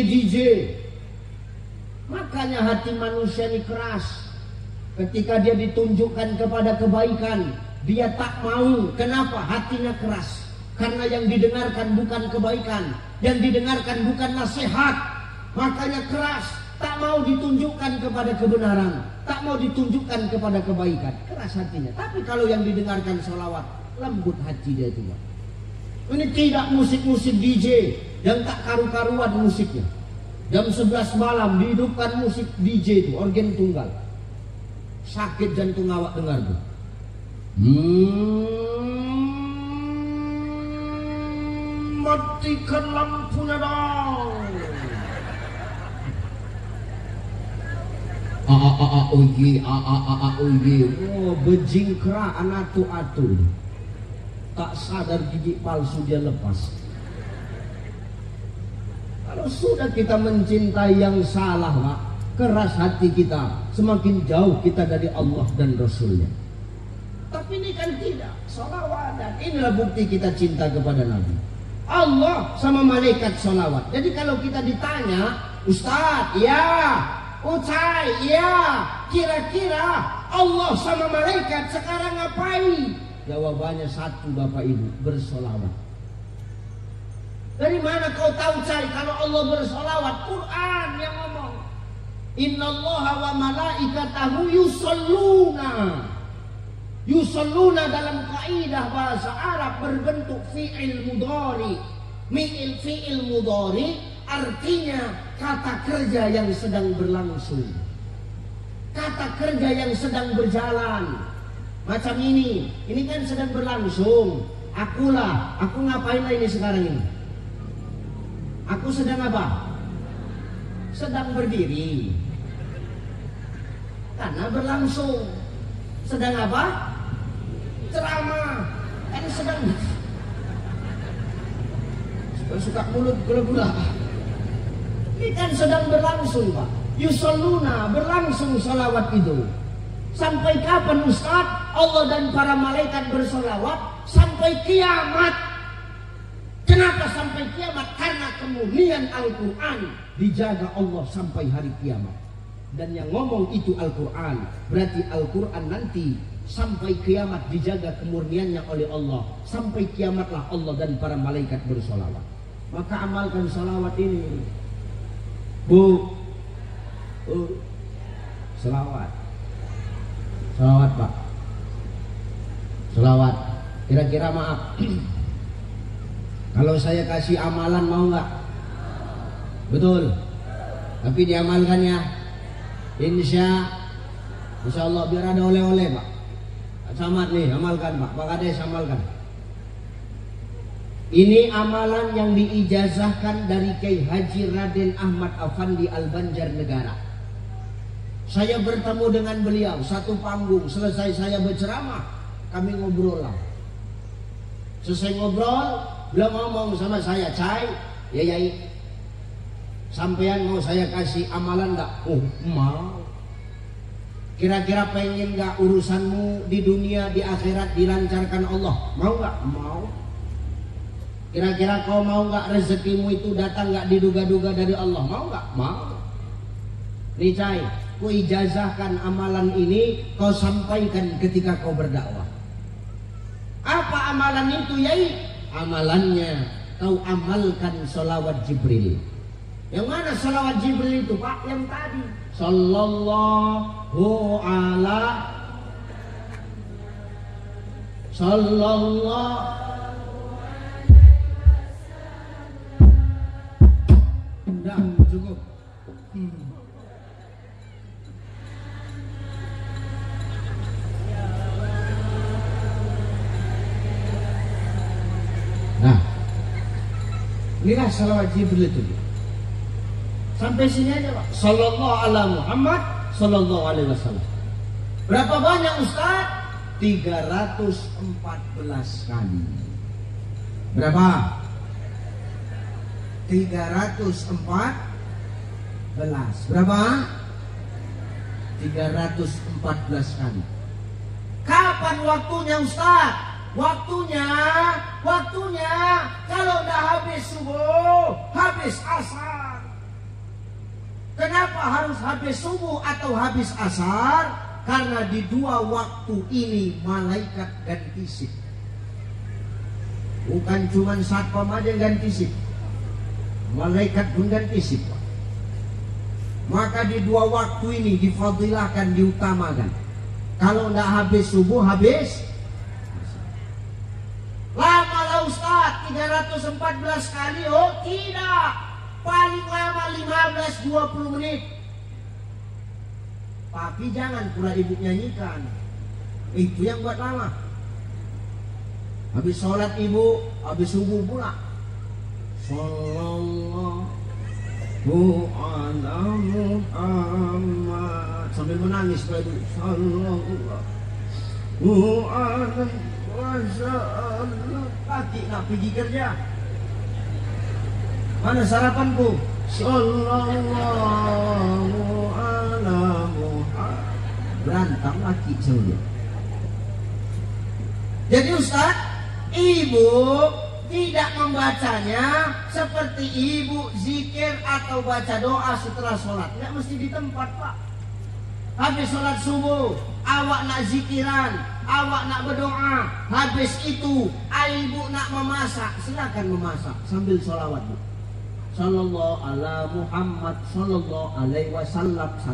Makanya hati manusia ini keras. Ketika dia ditunjukkan kepada kebaikan, Dia tak mau. Kenapa? Hatinya keras. Karena yang didengarkan bukan kebaikan, yang didengarkan bukan nasihat. Makanya keras. Tak mau ditunjukkan kepada kebenaran, tak mau ditunjukkan kepada kebaikan. Keras hatinya. Tapi kalau yang didengarkan sholawat, lembut hati dia itu. Ini tidak musik-musik DJ yang tak karu-karuan musiknya. Jam 11 malam dihidupkan musik DJ itu, organ tunggal. Sakit jantung awak dengar tuh. Matikan lampunya dong. Oh, bejingkra anatu-atu. Tak sadar gigi palsu dia lepas. Kalau sudah kita mencintai yang salah, Pak, keras hati kita, semakin jauh kita dari Allah dan Rasulnya. Tapi ini kan tidak. Sholawat, dan inilah bukti kita cinta kepada Nabi. Allah sama malaikat sholawat. Jadi kalau kita ditanya, Ustadz, ya, Ucai, ya, kira-kira Allah sama malaikat sekarang ngapain? Jawabannya satu, Bapak Ibu, bersolawat. Dari mana kau tahu, Cai, kalau Allah bersolawat? Quran yang ngomong. Innallaha wa malaikatahu yusalluna. Yusalluna dalam kaidah bahasa Arab berbentuk fi'il mudhari. Fi'il mudhari artinya kata kerja yang sedang berlangsung, kata kerja yang sedang berjalan. Macam ini kan sedang berlangsung. Aku ngapain lah ini sekarang ini? Aku sedang apa? Sedang berdiri. Karena berlangsung. Sedang apa? Ceramah. Kan sedang suka mulut gula-gula. Ini kan sedang berlangsung, Pak. Yusalluna, berlangsung salawat itu. Sampai kapan, Ustaz? Allah dan para malaikat bersolawat sampai kiamat. Kenapa sampai kiamat? Karena kemurnian Al-Quran dijaga Allah sampai hari kiamat. Dan yang ngomong itu Al-Quran. Berarti Al-Quran nanti sampai kiamat dijaga kemurniannya oleh Allah. Sampai kiamatlah Allah dan para malaikat bersolawat. Maka amalkan salawat ini. Selawat. Selawat, Pak. Selawat. Kira-kira maaf. Kalau saya kasih amalan mau nggak? Betul. Tapi diamalkan ya. Insya Allah biar ada oleh-oleh, Pak. Samad nih, amalkan, Pak. Pak Kades amalkan. Ini amalan yang diijazahkan dari Kiai Haji Raden Ahmad Afandi Al-Banjarnegara. Saya bertemu dengan beliau satu panggung. Selesai saya berceramah, kami ngobrol lah. Selesai ngobrol, beliau ngomong sama saya, Cai, ya Yai, sampean mau saya kasih amalan enggak? Oh, mau. Kira-kira pengen enggak urusanmu di dunia, di akhirat dilancarkan Allah? Mau enggak? Mau. Kira-kira kau mau nggak rezekimu itu datang nggak diduga-duga dari Allah? Mau nggak? Mau. Nih Cai, ku ijazahkan amalan ini kau sampaikan ketika kau berdakwah. Apa amalan itu, Yai? Amalannya kau amalkan sholawat Jibril. Yang mana sholawat Jibril itu, Pak? Yang tadi. Sallallahu Udah, cukup. Nah, inilah salawat Jibril itu. Sampai sini aja, Pak. Sallallahu ala Muhammad sallallahu alaihi wasallam. Berapa banyak, Ustaz? 314 kali. Berapa? 314. Berapa? 314 kali. Kapan waktunya, Ustaz? Waktunya kalau udah habis subuh, habis asar. Kenapa harus habis subuh atau habis asar? Karena di dua waktu ini malaikat ganti shift. Bukan cuma satpam aja yang ganti shift, malaikat pun ganti shift. Maka di dua waktu ini difadilahkan, diutamakan. Kalau tidak habis subuh, habis lama lah Ustaz, 314 kali. Oh tidak, paling lama 15-20 menit. Tapi jangan pula ibu nyanyikan, itu yang buat lama. Habis sholat ibu, habis subuh pula Sallallahu ala Muhammad, sambil menangis pada ibu. Sallallahu ala Wasallam. Laki nak pergi kerja, mana sarapanku? Sallallahu ala Muhammad. Berantem laki sama dia. Jadi Ustaz, ibu tidak membacanya seperti ibu zikir atau baca doa setelah sholat. Tidak mesti di tempat, Pak. Habis sholat subuh, awak nak zikiran, awak nak berdoa. Habis itu, ibu nak memasak, silakan memasak sambil sholawat. Sallallahu ala Muhammad sallallahu alaihi wasallam 1.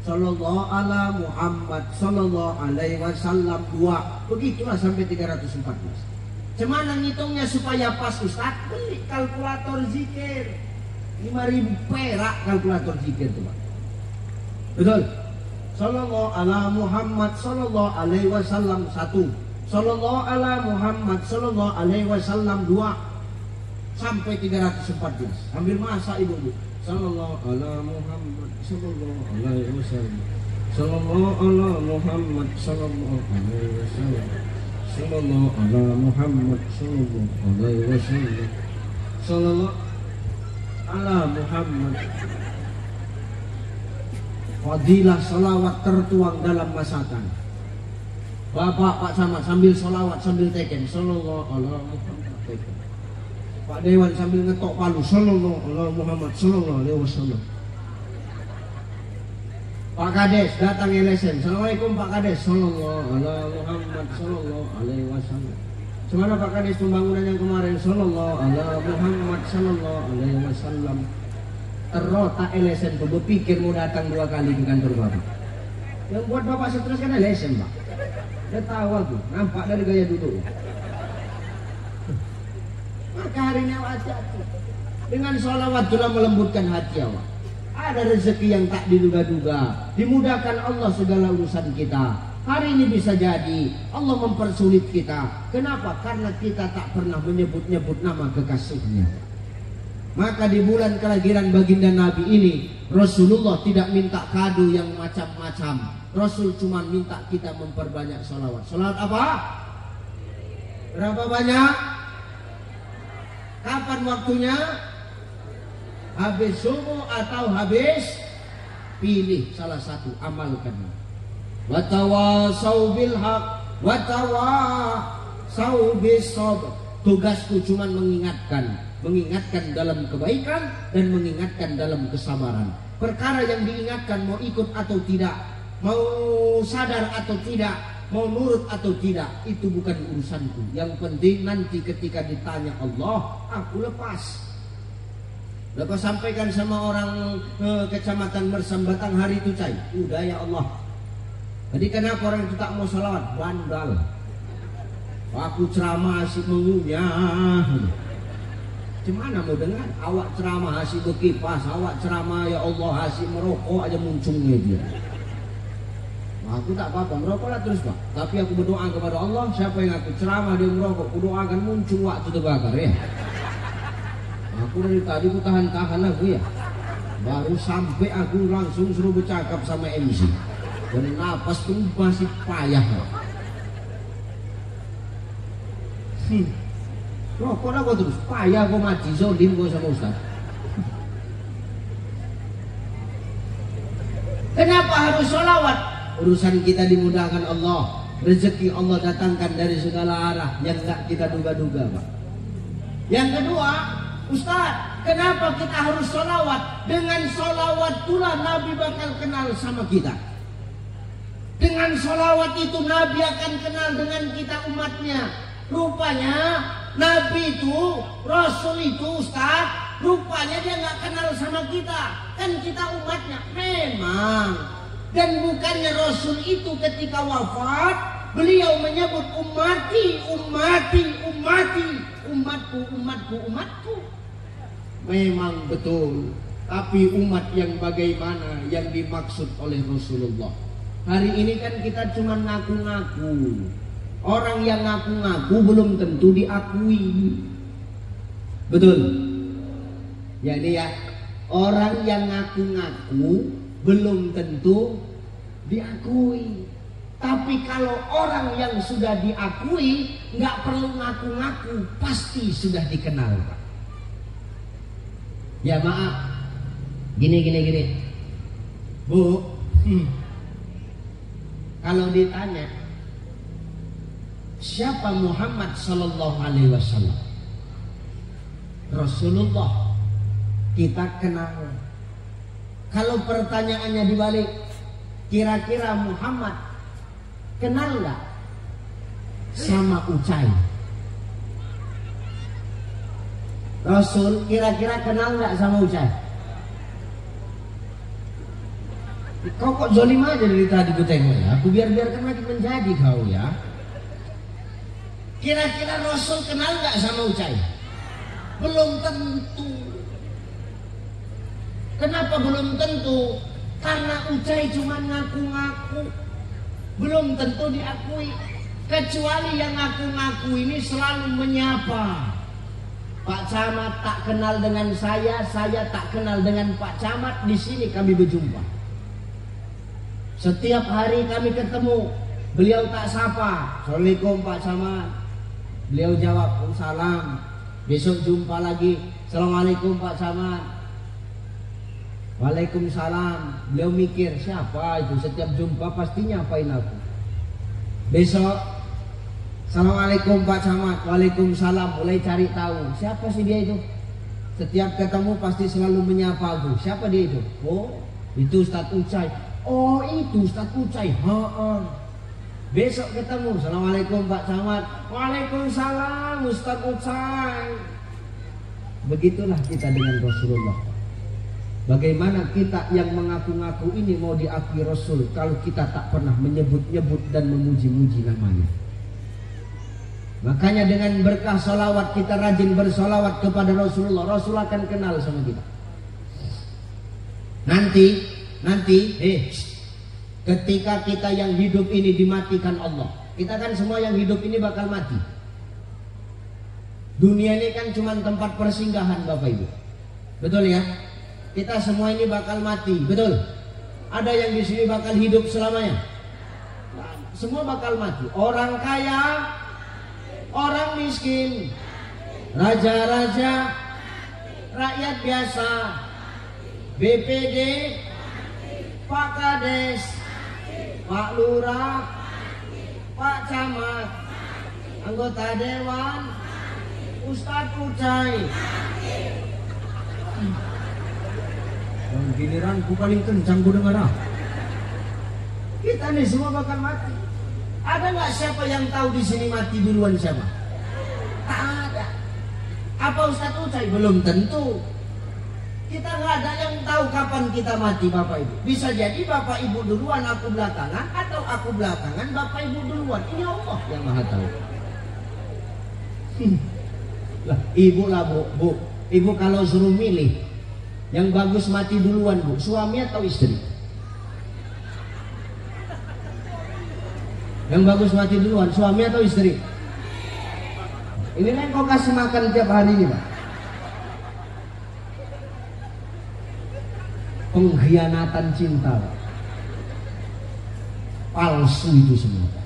Sallallahu ala Muhammad sallallahu alaihi wasallam 2. Begitulah sampai 314. Cuman ngitungnya supaya pas Ustaz, beli kalkulator zikir 5.000 perak kalkulator zikir itu, Pak. Betul. Sallallahu ala Muhammad sallallahu alaihi wasallam 1. Sallallahu ala Muhammad sallallahu alaihi wasallam 2. Sampai 314. Sambil masak ibu. Sallallahu ala Muhammad sallallahu alaihi wasallam. Sallallahu ala Muhammad sallallahu alaihi wasallam. Sallallahu ala Muhammad sallallahu alaihi wasallam. Sallallahu ala Muhammad. Fadilah salawat tertuang dalam masakan. Bapak Pak Samad sambil salawat sambil teken. Sallallahu ala Muhammad teken. Pak Dewan sambil ngetok palu. Sallallahu ala Muhammad sallallahu alaihi wasallam. Pak Kades datang LSM. Assalamualaikum Pak Kades. Sallallahu ala Muhammad sallallahu alaihi wasallam. Semana Pak Kades pembangunan yang kemarin. Sallallahu ala Muhammad sallallahu alaihi wasallam. Terrotak LSM tuh berpikir mau datang 2 kali ke kantor Bapak. Yang buat Bapak stres kan LSM, Pak. Dia tahu aku, nampak dari gaya duduk. Maka hari ini awak hati-hati. Dengan sholawat sudah melembutkan hati awak. Ada rezeki yang tak diduga-duga, dimudahkan Allah segala urusan kita. Hari ini bisa jadi Allah mempersulit kita. Kenapa? Karena kita tak pernah menyebut-nyebut nama kekasihnya. Maka di bulan kelahiran baginda Nabi ini, Rasulullah tidak minta kado yang macam-macam. Rasul cuma minta kita memperbanyak sholawat. Sholawat apa? Berapa banyak? Kapan waktunya? Habis subuh atau habis? Pilih salah satu, amalkan. Watawasau bil haq, watawasau bis sabr. Tugasku cuma mengingatkan dalam kebaikan dan mengingatkan dalam kesabaran. Perkara yang diingatkan mau ikut atau tidak, mau sadar atau tidak, mau nurut atau tidak, itu bukan urusanku. Yang penting nanti ketika ditanya Allah, aku lepas. Lepas sampaikan sama orang kecamatan Mersam Batang hari itu, cai. Udah ya Allah. Jadi kenapa orang itu tak mau salawat? Bandal. Aku ceramah asik mengunyah. Gimana mau dengar? Awak ceramah asik berkipas, awak ceramah ya Allah asik merokok aja muncungnya dia. Aku tak apa-apa, merokoklah terus Pak. Tapi aku berdoa kepada Allah, siapa yang aku ceramah dia merokok, aku doakan muncul waktu terbakar ya. Aku dari tadi aku tahan-tahan aku ya. Baru sampai aku langsung suruh bercakap sama MC. Dan napas pun masih payah. Rokok aku terus, payah aku mati, zolim gue sama Ustaz. Kenapa harus sholawat? Urusan kita dimudahkan Allah, rezeki Allah datangkan dari segala arah yang tak kita duga-duga, Pak. Yang kedua, Ustaz, kenapa kita harus sholawat? Dengan sholawat itulah Nabi bakal kenal sama kita. Dengan sholawat itu Nabi akan kenal dengan kita umatnya. Rupanya Nabi itu, Rasul itu Ustaz, rupanya dia nggak kenal sama kita. Kan kita umatnya. Memang. Dan bukannya Rasul itu ketika wafat, beliau menyebut ummati, ummati, ummati, umatku, umatku, umatku. Memang betul. Tapi umat yang bagaimana yang dimaksud oleh Rasulullah? Hari ini kan kita cuma ngaku-ngaku. Orang yang ngaku-ngaku belum tentu diakui. Betul? Ya ini ya. Orang yang ngaku-ngaku belum tentu diakui. Tapi kalau orang yang sudah diakui nggak perlu ngaku-ngaku, pasti sudah dikenal, Pak. Ya maaf. Gini. Bu, kalau ditanya siapa Muhammad sallallahu alaihi wasallam? Rasulullah. Kita kenal. Kalau pertanyaannya dibalik, kira-kira Muhammad kenal nggak sama Ucai? Rasul kira-kira kenal nggak sama Ucai? Kok zolim aja dari tadi gue tengok ya. Aku biarkan makin menjadi kau ya. Kira-kira Rasul kenal nggak sama Ucai? Belum tentu. Kenapa belum tentu? Karena Ucai cuma ngaku-ngaku, belum tentu diakui. Kecuali yang ngaku-ngaku ini selalu menyapa. Pak Camat tak kenal dengan saya tak kenal dengan Pak Camat. Di sini kami berjumpa. Setiap hari kami ketemu, beliau tak sapa, Assalamualaikum Pak Camat. Beliau jawab, salam. Besok jumpa lagi, Assalamualaikum Pak Camat. Waalaikumsalam. Beliau mikir, siapa itu? Setiap jumpa pasti nyapain aku. Besok, Assalamualaikum Pak Camat. Waalaikumsalam. Mulai cari tahu, siapa sih dia itu? Setiap ketemu pasti selalu menyapa aku. Siapa dia itu? Oh, itu Ustadz Ucai. Oh, itu Ustadz Ucai. Besok ketemu, Assalamualaikum Pak Camat. Waalaikumsalam Ustadz Ucai. Begitulah kita dengan Rasulullah. Bagaimana kita yang mengaku-ngaku ini mau diakui Rasul kalau kita tak pernah menyebut-nyebut dan memuji-muji namanya. Makanya dengan berkah salawat kita rajin bersalawat kepada Rasulullah, Rasul akan kenal sama kita. Nanti ketika kita yang hidup ini dimatikan Allah, kita kan semua yang hidup ini bakal mati. Dunia ini kan cuma tempat persinggahan Bapak Ibu. Betul ya? Kita semua ini bakal mati, betul? Ada yang di sini bakal hidup selamanya? Semua bakal mati. Orang kaya, orang miskin, raja-raja, rakyat biasa, BPD, Pak Kades, Pak Lurah, Pak Camat, anggota Dewan, Ustadz Ucai. Giliranku paling kencang ku dengar. Kita nih semua bakal mati. Ada nggak siapa yang tahu di sini mati duluan siapa? Tak ada. Apa Ustadz Ucai? Belum tentu. Kita nggak ada yang tahu kapan kita mati Bapak Ibu. Bisa jadi Bapak Ibu duluan, aku belakangan, atau aku belakangan, Bapak Ibu duluan. Ini Allah yang Maha tahu. Lah, Ibu lah bu. Ibu kalau suruh milih, yang bagus mati duluan Bu, suami atau istri? Yang bagus mati duluan, suami atau istri? Ini yang kau kasih makan tiap hari ini Pak. Pengkhianatan cinta Pak. Palsu itu semua Pak.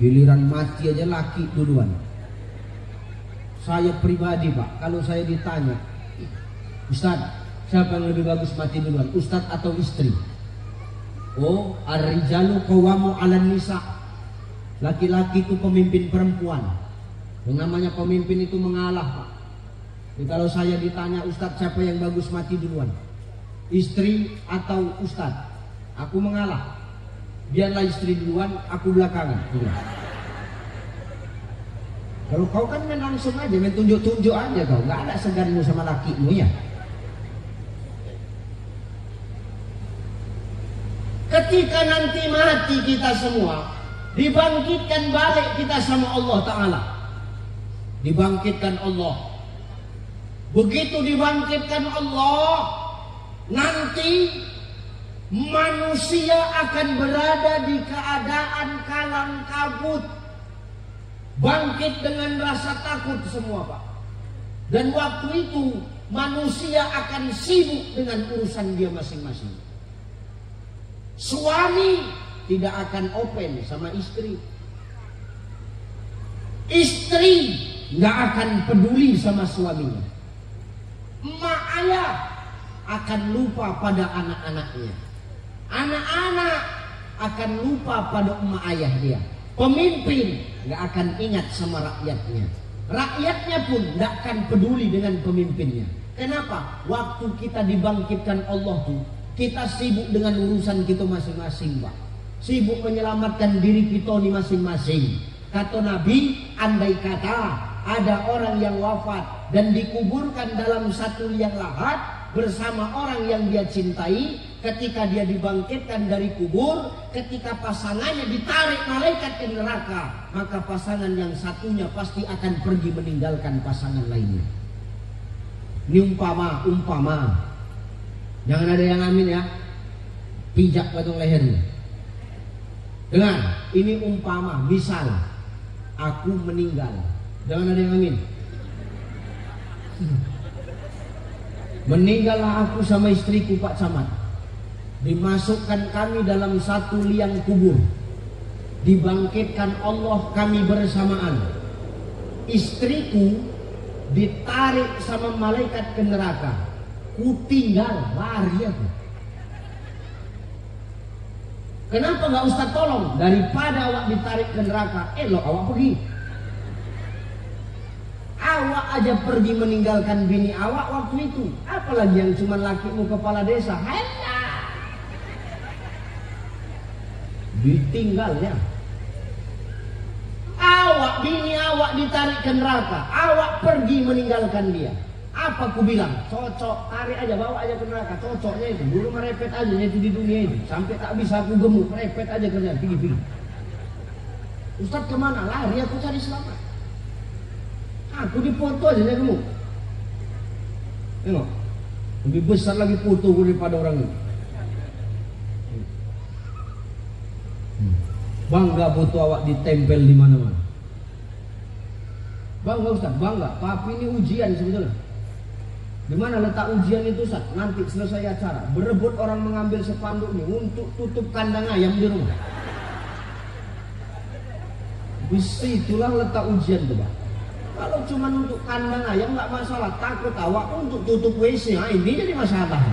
Giliran mati aja laki duluan. Saya pribadi Pak, kalau saya ditanya, Ustadz, siapa yang lebih bagus mati duluan? Ustadz atau istri? Oh, ar-rijalu qawwamu 'alan nisa. Laki-laki itu pemimpin perempuan. Yang namanya pemimpin itu mengalah, Pak. Jadi kalau saya ditanya, Ustadz siapa yang bagus mati duluan? Istri atau Ustadz? Aku mengalah. Biarlah istri duluan, aku belakangan. Kalau kau kan main langsung aja, main tunjuk-tunjuk aja kau, nggak ada seganmu sama lakimu ya. Ketika nanti mati kita semua, dibangkitkan balik kita sama Allah Ta'ala. Dibangkitkan Allah. Begitu dibangkitkan Allah, nanti manusia akan berada di keadaan kalang kabut. Bangkit dengan rasa takut semua, Pak. Dan waktu itu manusia akan sibuk dengan urusan dia masing-masing. Suami tidak akan open sama istri. Istri nggak akan peduli sama suaminya. Emak ayah akan lupa pada anak-anaknya. Anak-anak akan lupa pada emak ayah dia. Pemimpin nggak akan ingat sama rakyatnya. Rakyatnya pun nggak akan peduli dengan pemimpinnya. Kenapa? Waktu kita dibangkitkan Allah tuh, kita sibuk dengan urusan kita masing-masing, Pak. Sibuk menyelamatkan diri kita nih masing-masing. Kata Nabi, andai kata ada orang yang wafat dan dikuburkan dalam satu liang lahat bersama orang yang dia cintai, ketika dia dibangkitkan dari kubur, ketika pasangannya ditarik malaikat ke neraka, maka pasangan yang satunya pasti akan pergi meninggalkan pasangan lainnya. Ini umpama. Jangan ada yang amin ya. Pijak patung lehernya. Dengar, ini umpama, misal aku meninggal. Jangan ada yang amin. Meninggallah aku sama istriku Pak Camat. Dimasukkan kami dalam satu liang kubur. Dibangkitkan Allah kami bersamaan. Istriku ditarik sama malaikat ke neraka. Ku tinggal, lari aku. Kenapa nggak Ustaz tolong? Daripada awak ditarik ke neraka, elok awak pergi. Awak aja pergi meninggalkan bini awak waktu itu. Apalagi yang cuma lakimu kepala desa. Hanya ditinggalnya. Awak, bini awak ditarik ke neraka. Awak pergi meninggalkan dia. Apa ku bilang? Cocok, tarik aja, bawa aja ke neraka. Cocoknya itu, dulu merepet aja itu di dunia ini. Sampai tak bisa aku gemuk, merepet aja kerjaan, pergi. Ustaz kemana? Lari aku cari selamat. Aku dipoto aja nih kamu. Tengok, lebih besar lagi foto daripada orang itu. Bangga foto awak ditempel di mana-mana. Bangga Ustaz, bangga. Tapi ini ujian sebetulnya. Di mana letak ujian itu Ustaz? Nanti selesai acara, berebut orang mengambil spanduk ini untuk tutup kandang ayam di rumah. Disitulah letak ujian tuh, Pak. Kalau cuma untuk kandang ayam nggak masalah, takut awak untuk tutup WC, nah ini jadi masalah.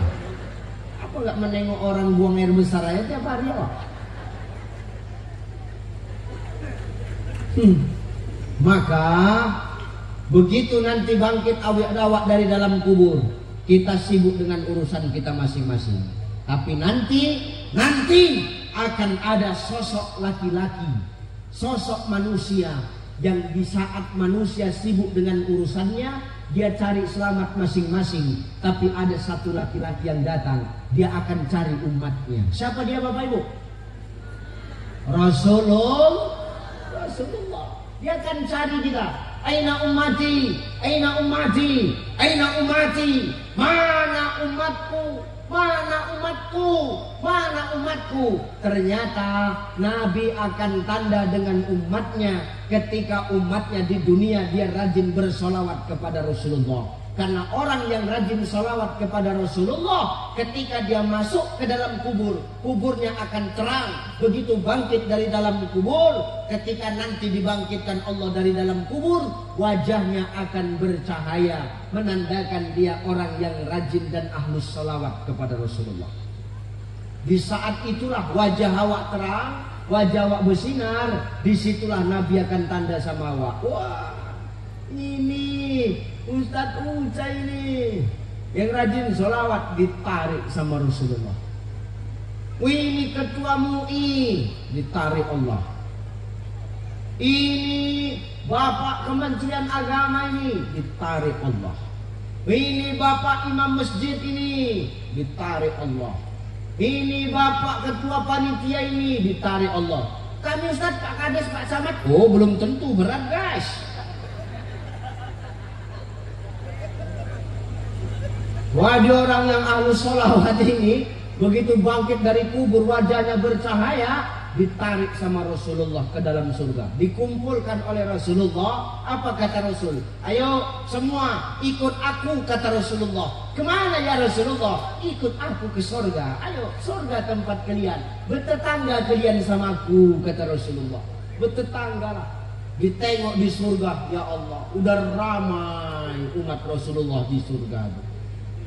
Apa nggak menengok orang buang air besar aja tiap hari awak? Maka begitu nanti bangkit awak dari dalam kubur, kita sibuk dengan urusan kita masing-masing. Tapi nanti akan ada sosok laki-laki, sosok manusia yang di saat manusia sibuk dengan urusannya, dia cari selamat masing-masing. Tapi ada satu laki-laki yang datang, dia akan cari umatnya. Siapa dia Bapak Ibu? Rasulullah. Dia akan cari kita. Aina ummati, aina ummati, aina ummati. Mana umatku? Mana umatku? Mana umatku? Ternyata Nabi akan tanda dengan umatnya ketika umatnya di dunia dia rajin bersolawat kepada Rasulullah. Karena orang yang rajin solawat kepada Rasulullah, ketika dia masuk ke dalam kubur, kuburnya akan terang. Begitu bangkit dari dalam kubur, ketika nanti dibangkitkan Allah dari dalam kubur, wajahnya akan bercahaya, menandakan dia orang yang rajin dan ahlus solawat kepada Rasulullah. Di saat itulah wajah awak terang, wajah awak bersinar. Disitulah Nabi akan tanda sama awak. Wah, ini Ustadz Uca ini yang rajin sholawat, ditarik sama Rasulullah. Ini ketua MUI, ditarik Allah. Ini bapak Kementerian Agama ini, ditarik Allah. Ini bapak imam masjid ini, ditarik Allah. Ini bapak ketua panitia ini, ditarik Allah. Kami Ustaz, Pak Kades, Pak Camat, oh belum tentu, berat guys. Wajah orang yang ahlus sholawat ini begitu bangkit dari kubur, wajahnya bercahaya, ditarik sama Rasulullah ke dalam surga, dikumpulkan oleh Rasulullah. Apa kata Rasul? Ayo semua ikut aku, kata Rasulullah. Kemana ya Rasulullah? Ikut aku ke surga. Ayo, surga tempat kalian, bertetangga kalian sama aku, kata Rasulullah. Bertetanggalah. Ditengok di surga, ya Allah, udah ramai umat Rasulullah di surga.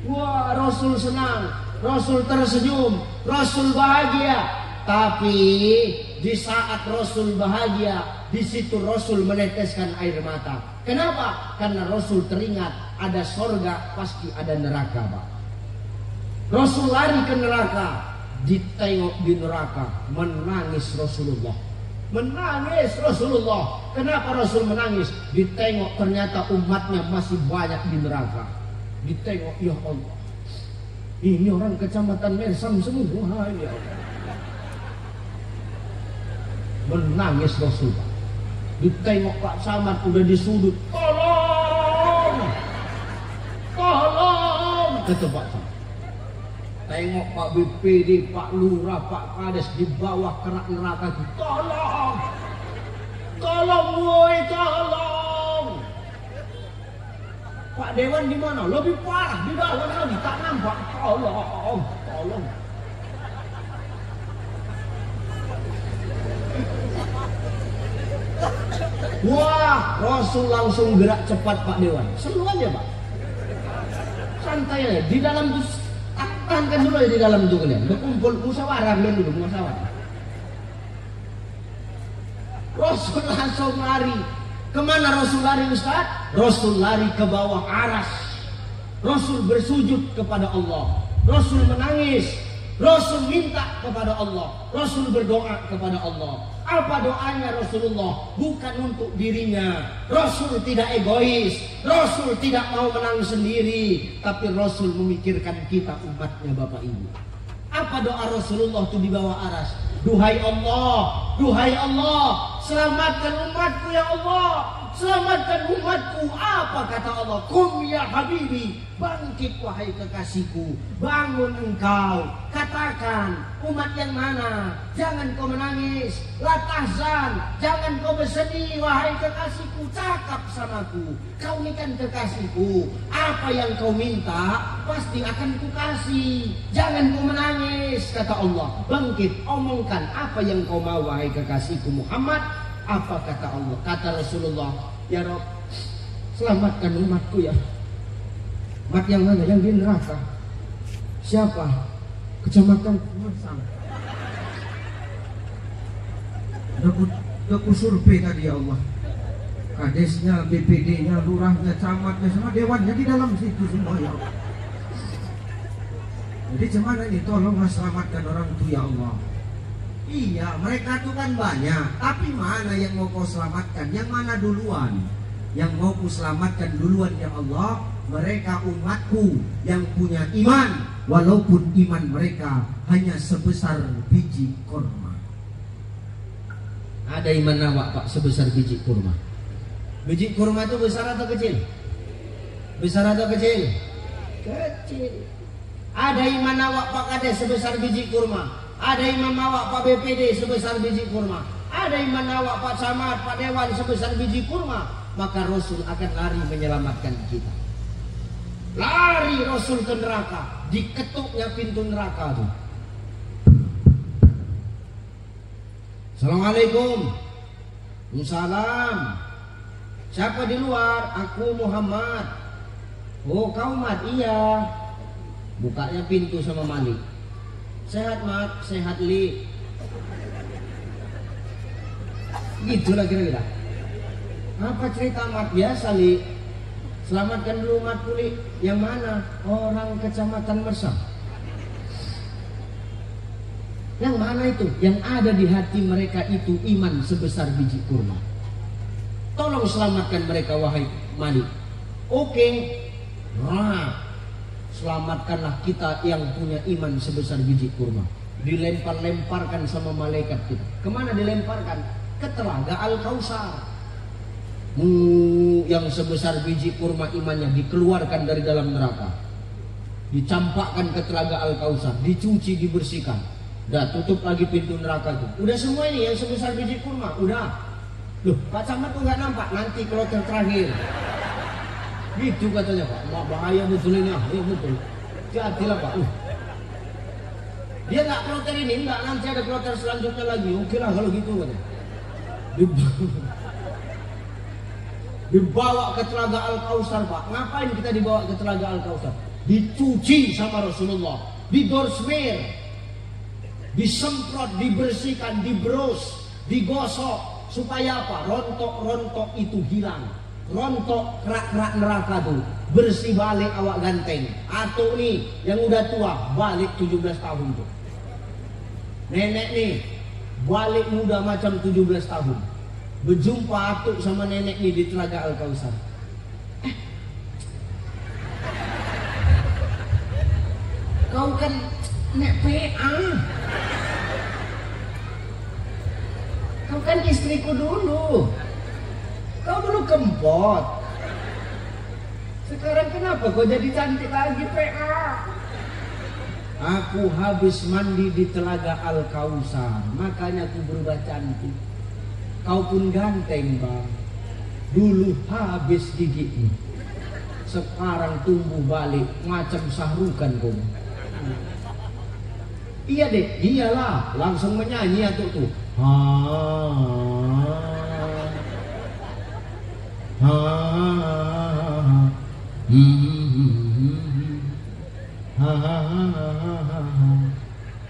Wah, Rasul senang, Rasul tersenyum, Rasul bahagia. Tapi di saat Rasul bahagia, di situ Rasul meneteskan air mata. Kenapa? Karena Rasul teringat ada sorga, pasti ada neraka, Pak. Rasul lari ke neraka, ditengok di neraka, menangis Rasulullah. Menangis Rasulullah. Kenapa Rasul menangis? Ditengok ternyata umatnya masih banyak di neraka. Ditengok, ya Allah, ini orang kecamatan Mersam semua, ya Allah. Menangis Rasulullah. Ditengok Pak Samad udah di sudut, tolong, tolong, kata Pak Samad. Tengok Pak BPD, Pak Lurah, Pak Kades di bawah kerak neraka, tolong, tolong, woi, tolong. Pak Dewan di mana? Lebih parah, di dalam lagi, tak nampak, tolong, tolong. Wah, Rasul langsung gerak cepat Pak Dewan. Seru aja Pak. Santai aja. Di dalam tuh, tahankan dulu aja di dalam tuh kalian. Berkumpul, musyawarah kalian dulu, musyawarah. Rasul langsung lari. Kemana Rasul lari Ustaz? Rasul lari ke bawah aras. Rasul bersujud kepada Allah. Rasul menangis. Rasul minta kepada Allah. Rasul berdoa kepada Allah. Apa doanya Rasulullah? Bukan untuk dirinya. Rasul tidak egois. Rasul tidak mau menang sendiri. Tapi Rasul memikirkan kita umatnya Bapak Ibu. Apa doa Rasulullah itu di bawah aras? Duhai Allah, selamatkan umatku ya Allah. Selamatkan umatku. Apa kata Allah? Kum ya habibi, bangkit wahai kekasihku. Bangun engkau. Katakan, umat yang mana? Jangan kau menangis. La tahzan, jangan kau bersedih wahai kekasihku. Cakap samaku. Kau ini kan kekasihku. Apa yang kau minta pasti akan kukasih. Jangan kau menangis, kata Allah. Bangkit, omongkan apa yang kau mau wahai kekasihku Muhammad. Apa kata Allah? Kata Rasulullah, ya Rabb, selamatkan umatku ya. Umat yang mana? Yang di neraka. Siapa? Kecamatan Mersam. Aku survei tadi ya Allah. Kadesnya, BPD-nya, lurahnya, camatnya, sama dewannya di dalam situ semua ya Allah. Jadi gimana nih? Tolonglah selamatkan orang itu ya Allah. Iya, mereka tuh kan banyak, tapi mana yang mau kau selamatkan? Yang mana duluan? Yang mau ku selamatkan duluan ya Allah, mereka umatku yang punya iman, walaupun iman mereka hanya sebesar biji kurma. Ada iman awak Pak sebesar biji kurma. Biji kurma itu besar atau kecil? Besar atau kecil? Kecil. Ada iman awak Pak Kades sebesar biji kurma. Ada imam awak Pak BPD sebesar biji kurma. Ada iman awak Pak Samad, Pak Dewan sebesar biji kurma. Maka Rasul akan lari menyelamatkan kita. Lari Rasul ke neraka. Diketuknya pintu neraka tuh. Assalamualaikum. Waalaikumsalam. Siapa di luar? Aku Muhammad. Oh kau Mat? Iya. Bukanya pintu sama Malik. Sehat Mat, sehat Li. Gitulah kira-kira. Apa cerita Mat? Biasa Li. Selamatkan dulu Mat Li. Yang mana? Orang kecamatan Mersam. Yang mana itu? Yang ada di hati mereka itu iman sebesar biji kurma. Tolong selamatkan mereka wahai Malik. Oke. Nah, selamatkanlah kita yang punya iman sebesar biji kurma. Dilempar-lemparkan sama malaikat kita. Kemana dilemparkan? Ke telaga Al-Kausar. Yang sebesar biji kurma imannya dikeluarkan dari dalam neraka. Dicampakkan ke telaga Al-Kausar. Dicuci, dibersihkan. Udah tutup lagi pintu neraka itu. Udah semua ini yang sebesar biji kurma. Udah. Loh, Pak Camat tuh nggak nampak. Nanti kloter terakhir. Gitu katanya Pak. Wah, bahaya betul ini. Iya betul. Hati-hatilah Pak. Dia nggak kloter ini, nggak, nanti ada kloter selanjutnya lagi. Oke lah kalau gitu katanya. Dibawa ke telaga Al-Kausar Pak. Ngapain kita dibawa ke telaga Al-Kausar? Dicuci sama Rasulullah. Didorsmir. Disemprot, dibersihkan, diberus, digosok. Supaya apa? Rontok-rontok itu hilang. Rontok kerak-kerak neraka tuh bersih balik awak ganteng. Atau nih yang udah tua balik 17 tahun tuh. Nenek nih balik muda macam 17 tahun. Berjumpa atuk sama nenek nih di telaga Al-Kausar. Kau kan nek PA. Kau kan istriku dulu. Kau dulu kempot. Sekarang kenapa kau jadi cantik lagi PA? Aku habis mandi di telaga Al-Kausar, makanya aku berubah cantik. Kau pun ganteng bang. Dulu habis gigimu, sekarang tumbuh balik macam sahrukan kau. Iya deh, iyalah, langsung menyanyi atuk tuh.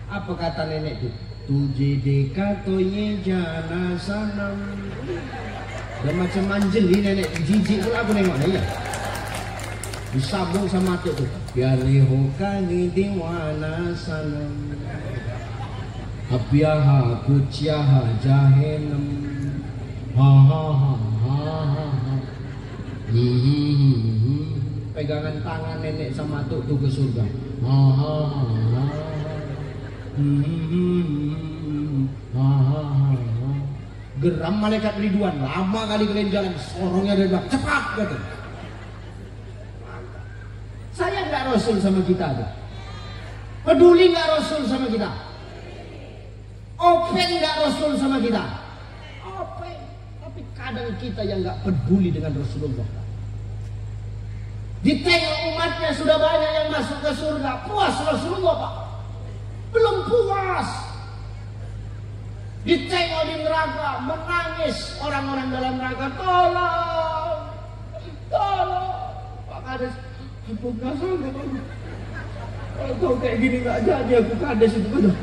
Apa kata nenek tuh? Tuje dekatoye jana sanam. Udah macam Anjeli nenek, jijik pula aku nengoknya ya. Disambung sama atuk tuh. Biar lihokani diwana sanam. Abyaha kuciaha jahenam. Pegangan tangan nenek sama atuk tuh ke surga. Geram malaikat Ridwan, lama kali kalian jalan, sorongnya dari belakang, cepat gitu. Saya nggak Rasul sama kita tuh. Peduli nggak Rasul sama kita? Open nggak Rasul sama kita? Open. Tapi kadang kita yang nggak peduli dengan Rasulullah. Ditengok umatnya sudah banyak yang masuk ke surga, puas Rasulullah Pak? Belum puas. Ditengok di neraka, menangis orang-orang dalam neraka, tolong, tolong. Pak Kades, aku nggak sanggup. Kalau kayak gini nggak jadi aku Kades itu betul.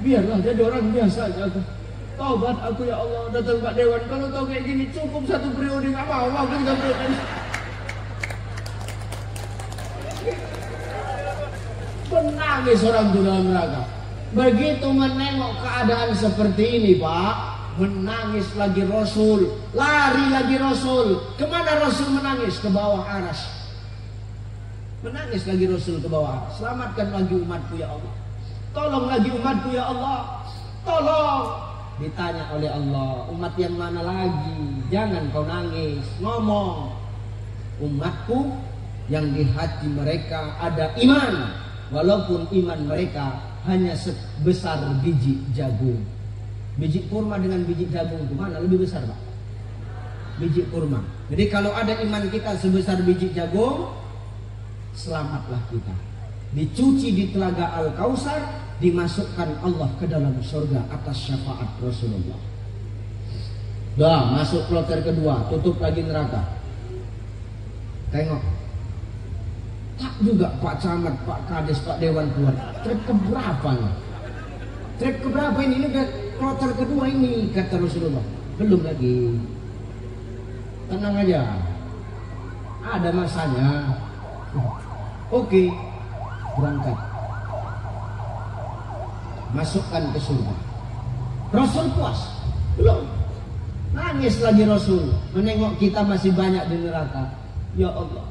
Biarlah jadi orang biasa aja aku. Taubat aku ya Allah, datang Pak Dewan. Kalau tahu kayak gini cukup satu periode, nggak mau aku nggak periode. Menangis orang di dalam neraka. Begitu menengok keadaan seperti ini Pak, menangis lagi Rasul, lari lagi Rasul. Kemana Rasul menangis? Ke bawah aras. Menangis lagi Rasul ke bawah. Selamatkan lagi umatku ya Allah. Tolong lagi umatku ya Allah. Tolong. Ditanya oleh Allah, umat yang mana lagi? Jangan kau nangis, ngomong. Umatku yang di hati mereka ada iman, walaupun iman mereka hanya sebesar biji jagung. Biji kurma dengan biji jagung itu mana lebih besar Pak? Biji kurma. Jadi kalau ada iman kita sebesar biji jagung, selamatlah kita. Dicuci di telaga Al-Kausar, dimasukkan Allah ke dalam surga atas syafaat Rasulullah. Dah masuk kloter kedua, tutup lagi neraka. Tengok. Tak juga Pak Camat, Pak Kades, Pak Dewan keluar. Trip keberapa nih? Trip keberapa ini? Ini udah kloter kedua ini kata Rasulullah. Belum lagi. Tenang aja. Ada masanya. Oke. Berangkat. masukkan ke surga. Rasul puas? Belum. Nangis lagi Rasul menengok kita masih banyak di neraka. Ya Allah,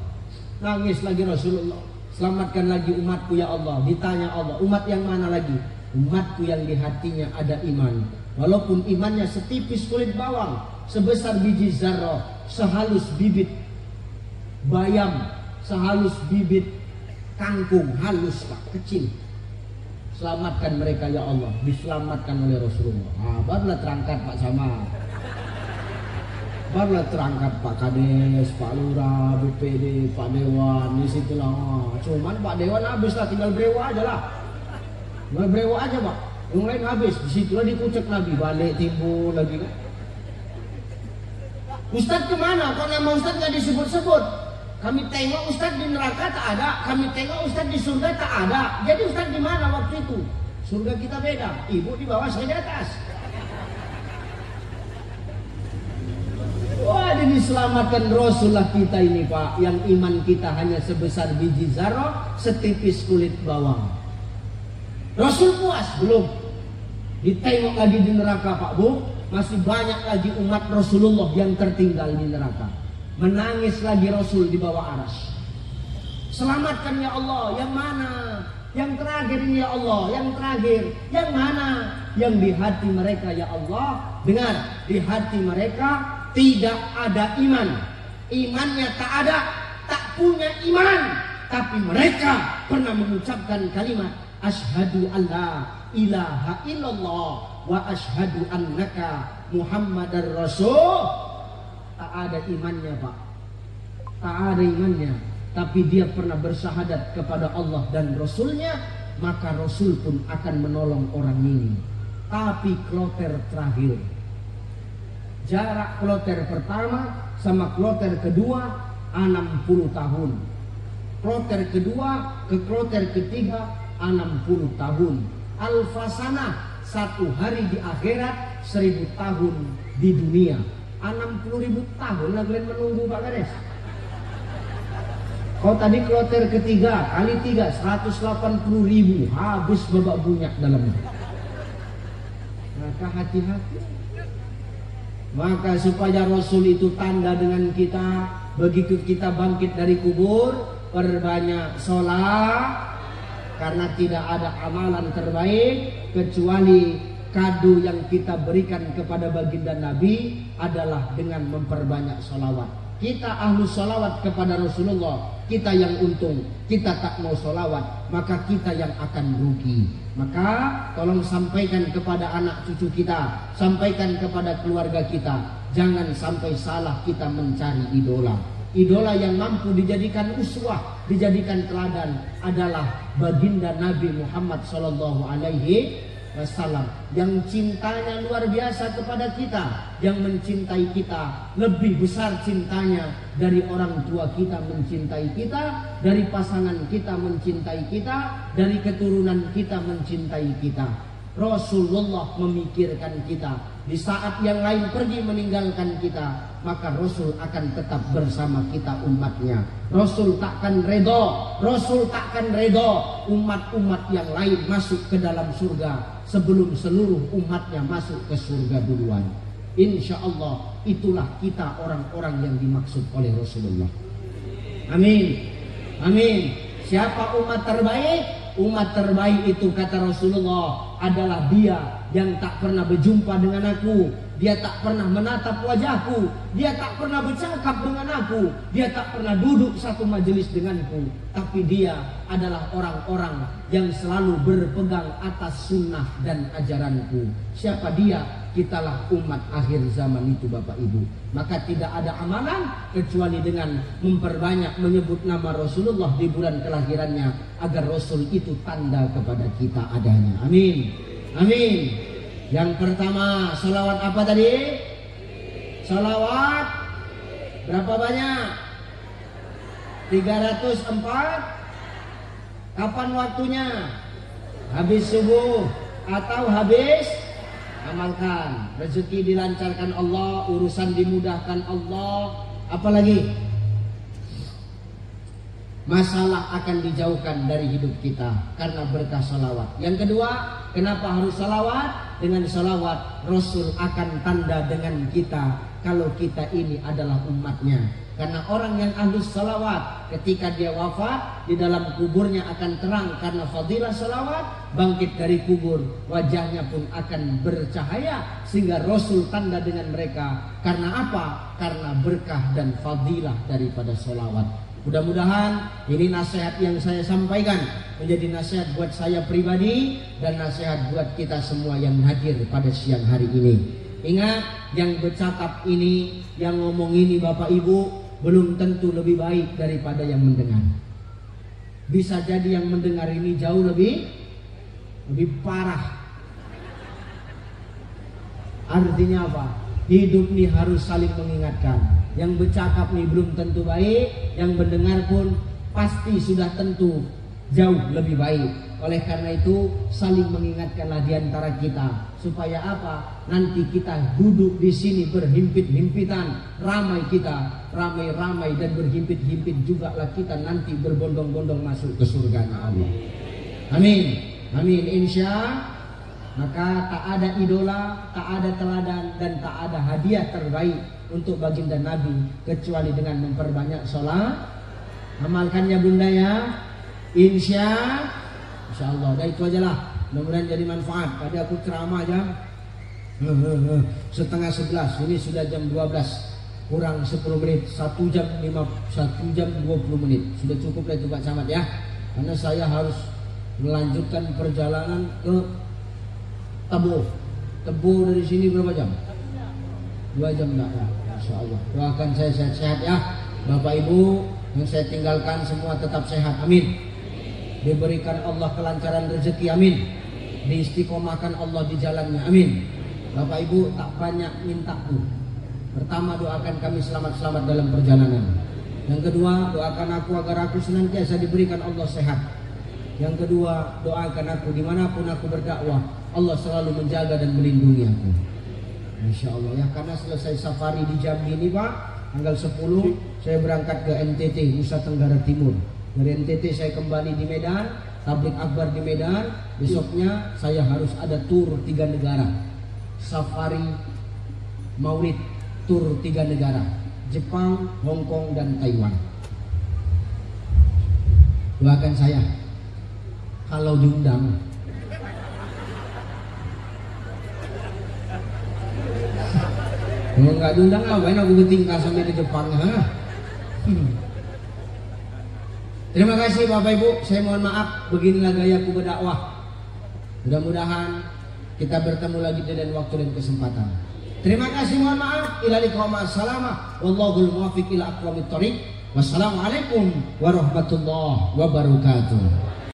nangis lagi Rasulullah, selamatkan lagi umatku ya Allah. Ditanya Allah, umat yang mana lagi? Umatku yang di hatinya ada iman, walaupun imannya setipis kulit bawang, sebesar biji zarrah, sehalus bibit bayam, sehalus bibit kangkung, halus Pak, kecil. Selamatkan mereka ya Allah. Diselamatkan oleh Rasulullah. Barulah terangkat Pak Camat, barulah terangkat Pak Kades, Pak Lurah, BPD, Pak Dewan. Disitulah. Cuman Pak Dewan habis lah, tinggal brewa aja lah. Tinggal brewa aja Pak, yang lain habis. Disitulah dikucek Nabi, balik timbul lagi kan. Ustadz kemana? Kok nama Ustadz gak disebut-sebut? Kami tengok Ustadz di neraka tak ada, kami tengok Ustadz di surga tak ada. Jadi Ustadz di mana waktu itu? Surga kita beda, ibu di bawah, saya di atas. Wah, diselamatkan Rasulullah kita ini Pak, yang iman kita hanya sebesar biji zarrah, setipis kulit bawang. Rasul puas? Belum. Ditengok lagi di neraka Pak Bu, masih banyak lagi umat Rasulullah yang tertinggal di neraka. Menangis lagi Rasul di bawah aras. Selamatkan ya Allah. Yang mana? Yang terakhir ini ya Allah. Yang terakhir. Yang mana? Yang di hati mereka ya Allah. Dengar, di hati mereka tidak ada iman. Imannya tak ada, tak punya iman. Tapi mereka pernah mengucapkan kalimat asyhadu alla ilaha illallah wa asyhadu annaka Muhammadar Rasul. Tak ada imannya Pak, tak ada imannya. Tapi dia pernah bersyahadat kepada Allah dan Rasulnya, maka Rasul pun akan menolong orang ini. Tapi kloter terakhir, jarak kloter pertama sama kloter kedua 60 tahun. Kloter kedua ke kloter ketiga 60 tahun. Al-Fasanah, 1 hari di akhirat, 1000 tahun di dunia. 60.000 tahun lah kalian menunggu Pak Kades. Kau tadi kloter ketiga kali 3 180.000, habis babak bunyak dalamnya. Maka hati-hati. Maka supaya Rasul itu tanda dengan kita, begitu kita bangkit dari kubur, perbanyak sholat, karena tidak ada amalan terbaik kecuali kado yang kita berikan kepada baginda Nabi adalah dengan memperbanyak sholawat. Kita ahlu sholawat kepada Rasulullah, kita yang untung. Kita tak mau sholawat, maka kita yang akan rugi. Maka tolong sampaikan kepada anak cucu kita, sampaikan kepada keluarga kita, jangan sampai salah kita mencari idola. Idola yang mampu dijadikan uswah, dijadikan teladan adalah baginda Nabi Muhammad SAW, yang cintanya luar biasa kepada kita, yang mencintai kita lebih besar cintanya dari orang tua kita mencintai kita, dari pasangan kita mencintai kita, dari keturunan kita mencintai kita. Rasulullah memikirkan kita. Di saat yang lain pergi meninggalkan kita, maka Rasul akan tetap bersama kita umatnya. Rasul takkan redha, Rasul takkan redha umat-umat yang lain masuk ke dalam surga sebelum seluruh umatnya masuk ke surga duluan. Insya Allah itulah kita orang-orang yang dimaksud oleh Rasulullah. Amin. Amin. Siapa umat terbaik? Umat terbaik itu kata Rasulullah adalah dia yang tak pernah berjumpa dengan aku, dia tak pernah menatap wajahku, dia tak pernah bercakap dengan aku, dia tak pernah duduk satu majelis denganku, tapi dia adalah orang-orang yang selalu berpegang atas sunnah dan ajaranku. Siapa dia? Kitalah umat akhir zaman itu Bapak Ibu. Maka tidak ada amalan kecuali dengan memperbanyak menyebut nama Rasulullah di bulan kelahirannya, agar Rasul itu tanda kepada kita adanya. Amin. Amin. Yang pertama, salawat apa tadi? Salawat berapa banyak? 304. Kapan waktunya? Habis subuh atau habis? Amalkan. Rezeki dilancarkan Allah, urusan dimudahkan Allah. Apalagi? masalah akan dijauhkan dari hidup kita karena berkah salawat. Yang kedua, kenapa harus salawat? Dengan salawat Rasul akan tanda dengan kita kalau kita ini adalah umatnya. Karena orang yang ahlus salawat ketika dia wafat di dalam kuburnya akan terang karena fadilah salawat, bangkit dari kubur wajahnya pun akan bercahaya sehingga Rasul tanda dengan mereka. Karena apa? Karena berkah dan fadilah daripada salawat. Mudah-mudahan ini nasihat yang saya sampaikan menjadi nasihat buat saya pribadi dan nasihat buat kita semua yang hadir pada siang hari ini. Ingat, yang bercakap ini, yang ngomong ini Bapak Ibu belum tentu lebih baik daripada yang mendengar. Bisa jadi yang mendengar ini jauh lebih parah. Artinya apa? Hidup ini harus saling mengingatkan. Yang bercakap nih belum tentu baik, yang mendengar pun pasti sudah tentu jauh lebih baik. Oleh karena itu saling mengingatkanlah di antara kita supaya apa? Nanti kita duduk di sini berhimpit-himpitan, ramai kita, ramai-ramai dan berhimpit-himpit juga lah kita nanti berbondong-bondong masuk ke surganya Allah. Amin. Amin insya. Maka tak ada idola, tak ada teladan dan tak ada hadiah terbaik untuk baginda Nabi kecuali dengan memperbanyak sholat. Amalkannya bunda ya, insya Allah. Dah itu aja lah, mudah-mudahan jadi manfaat. Tadi aku ceramah jam 10:30, ini sudah jam 12 kurang 10 menit, 1 jam 20 menit. Sudah cukup lah itu Pak Camat ya, karena saya harus melanjutkan perjalanan ke Tebo dari sini berapa jam? 2 jam enggak ya? Masya Allah. Doakan saya sehat-sehat ya. Bapak Ibu yang saya tinggalkan semua tetap sehat. Amin. Diberikan Allah kelancaran rezeki. Amin. Diistiqomahkan Allah di jalannya. Amin. Bapak Ibu tak banyak mintaku. Pertama, doakan kami selamat-selamat dalam perjalanan. Yang kedua, doakan aku agar aku senantiasa diberikan Allah sehat. Yang kedua, doakan aku dimanapun aku berdakwah, Allah selalu menjaga dan melindungi aku. Insya Allah ya, karena selesai safari di Jambi ini Pak, tanggal 10 saya berangkat ke NTT, Nusa Tenggara Timur. Dari NTT saya kembali di Medan, tablik akbar di Medan. Besoknya saya harus ada tur 3 negara, safari maulid, tur 3 negara, Jepang, Hong Kong dan Taiwan. Doakan saya kalau diundang. Kalau nggak diundang ngapain aku bertingkah sampai ke Jepang ha? Terima kasih Bapak Ibu, saya mohon maaf beginilah gayaku berdakwah. Mudah-mudahan kita bertemu lagi di lain waktu dan kesempatan. Terima kasih, mohon maaf. Ila liqa ma'assalamah. Wallahul muwaffiq ila aqwamit thoriq. Wassalamualaikum warahmatullahi wabarakatuh.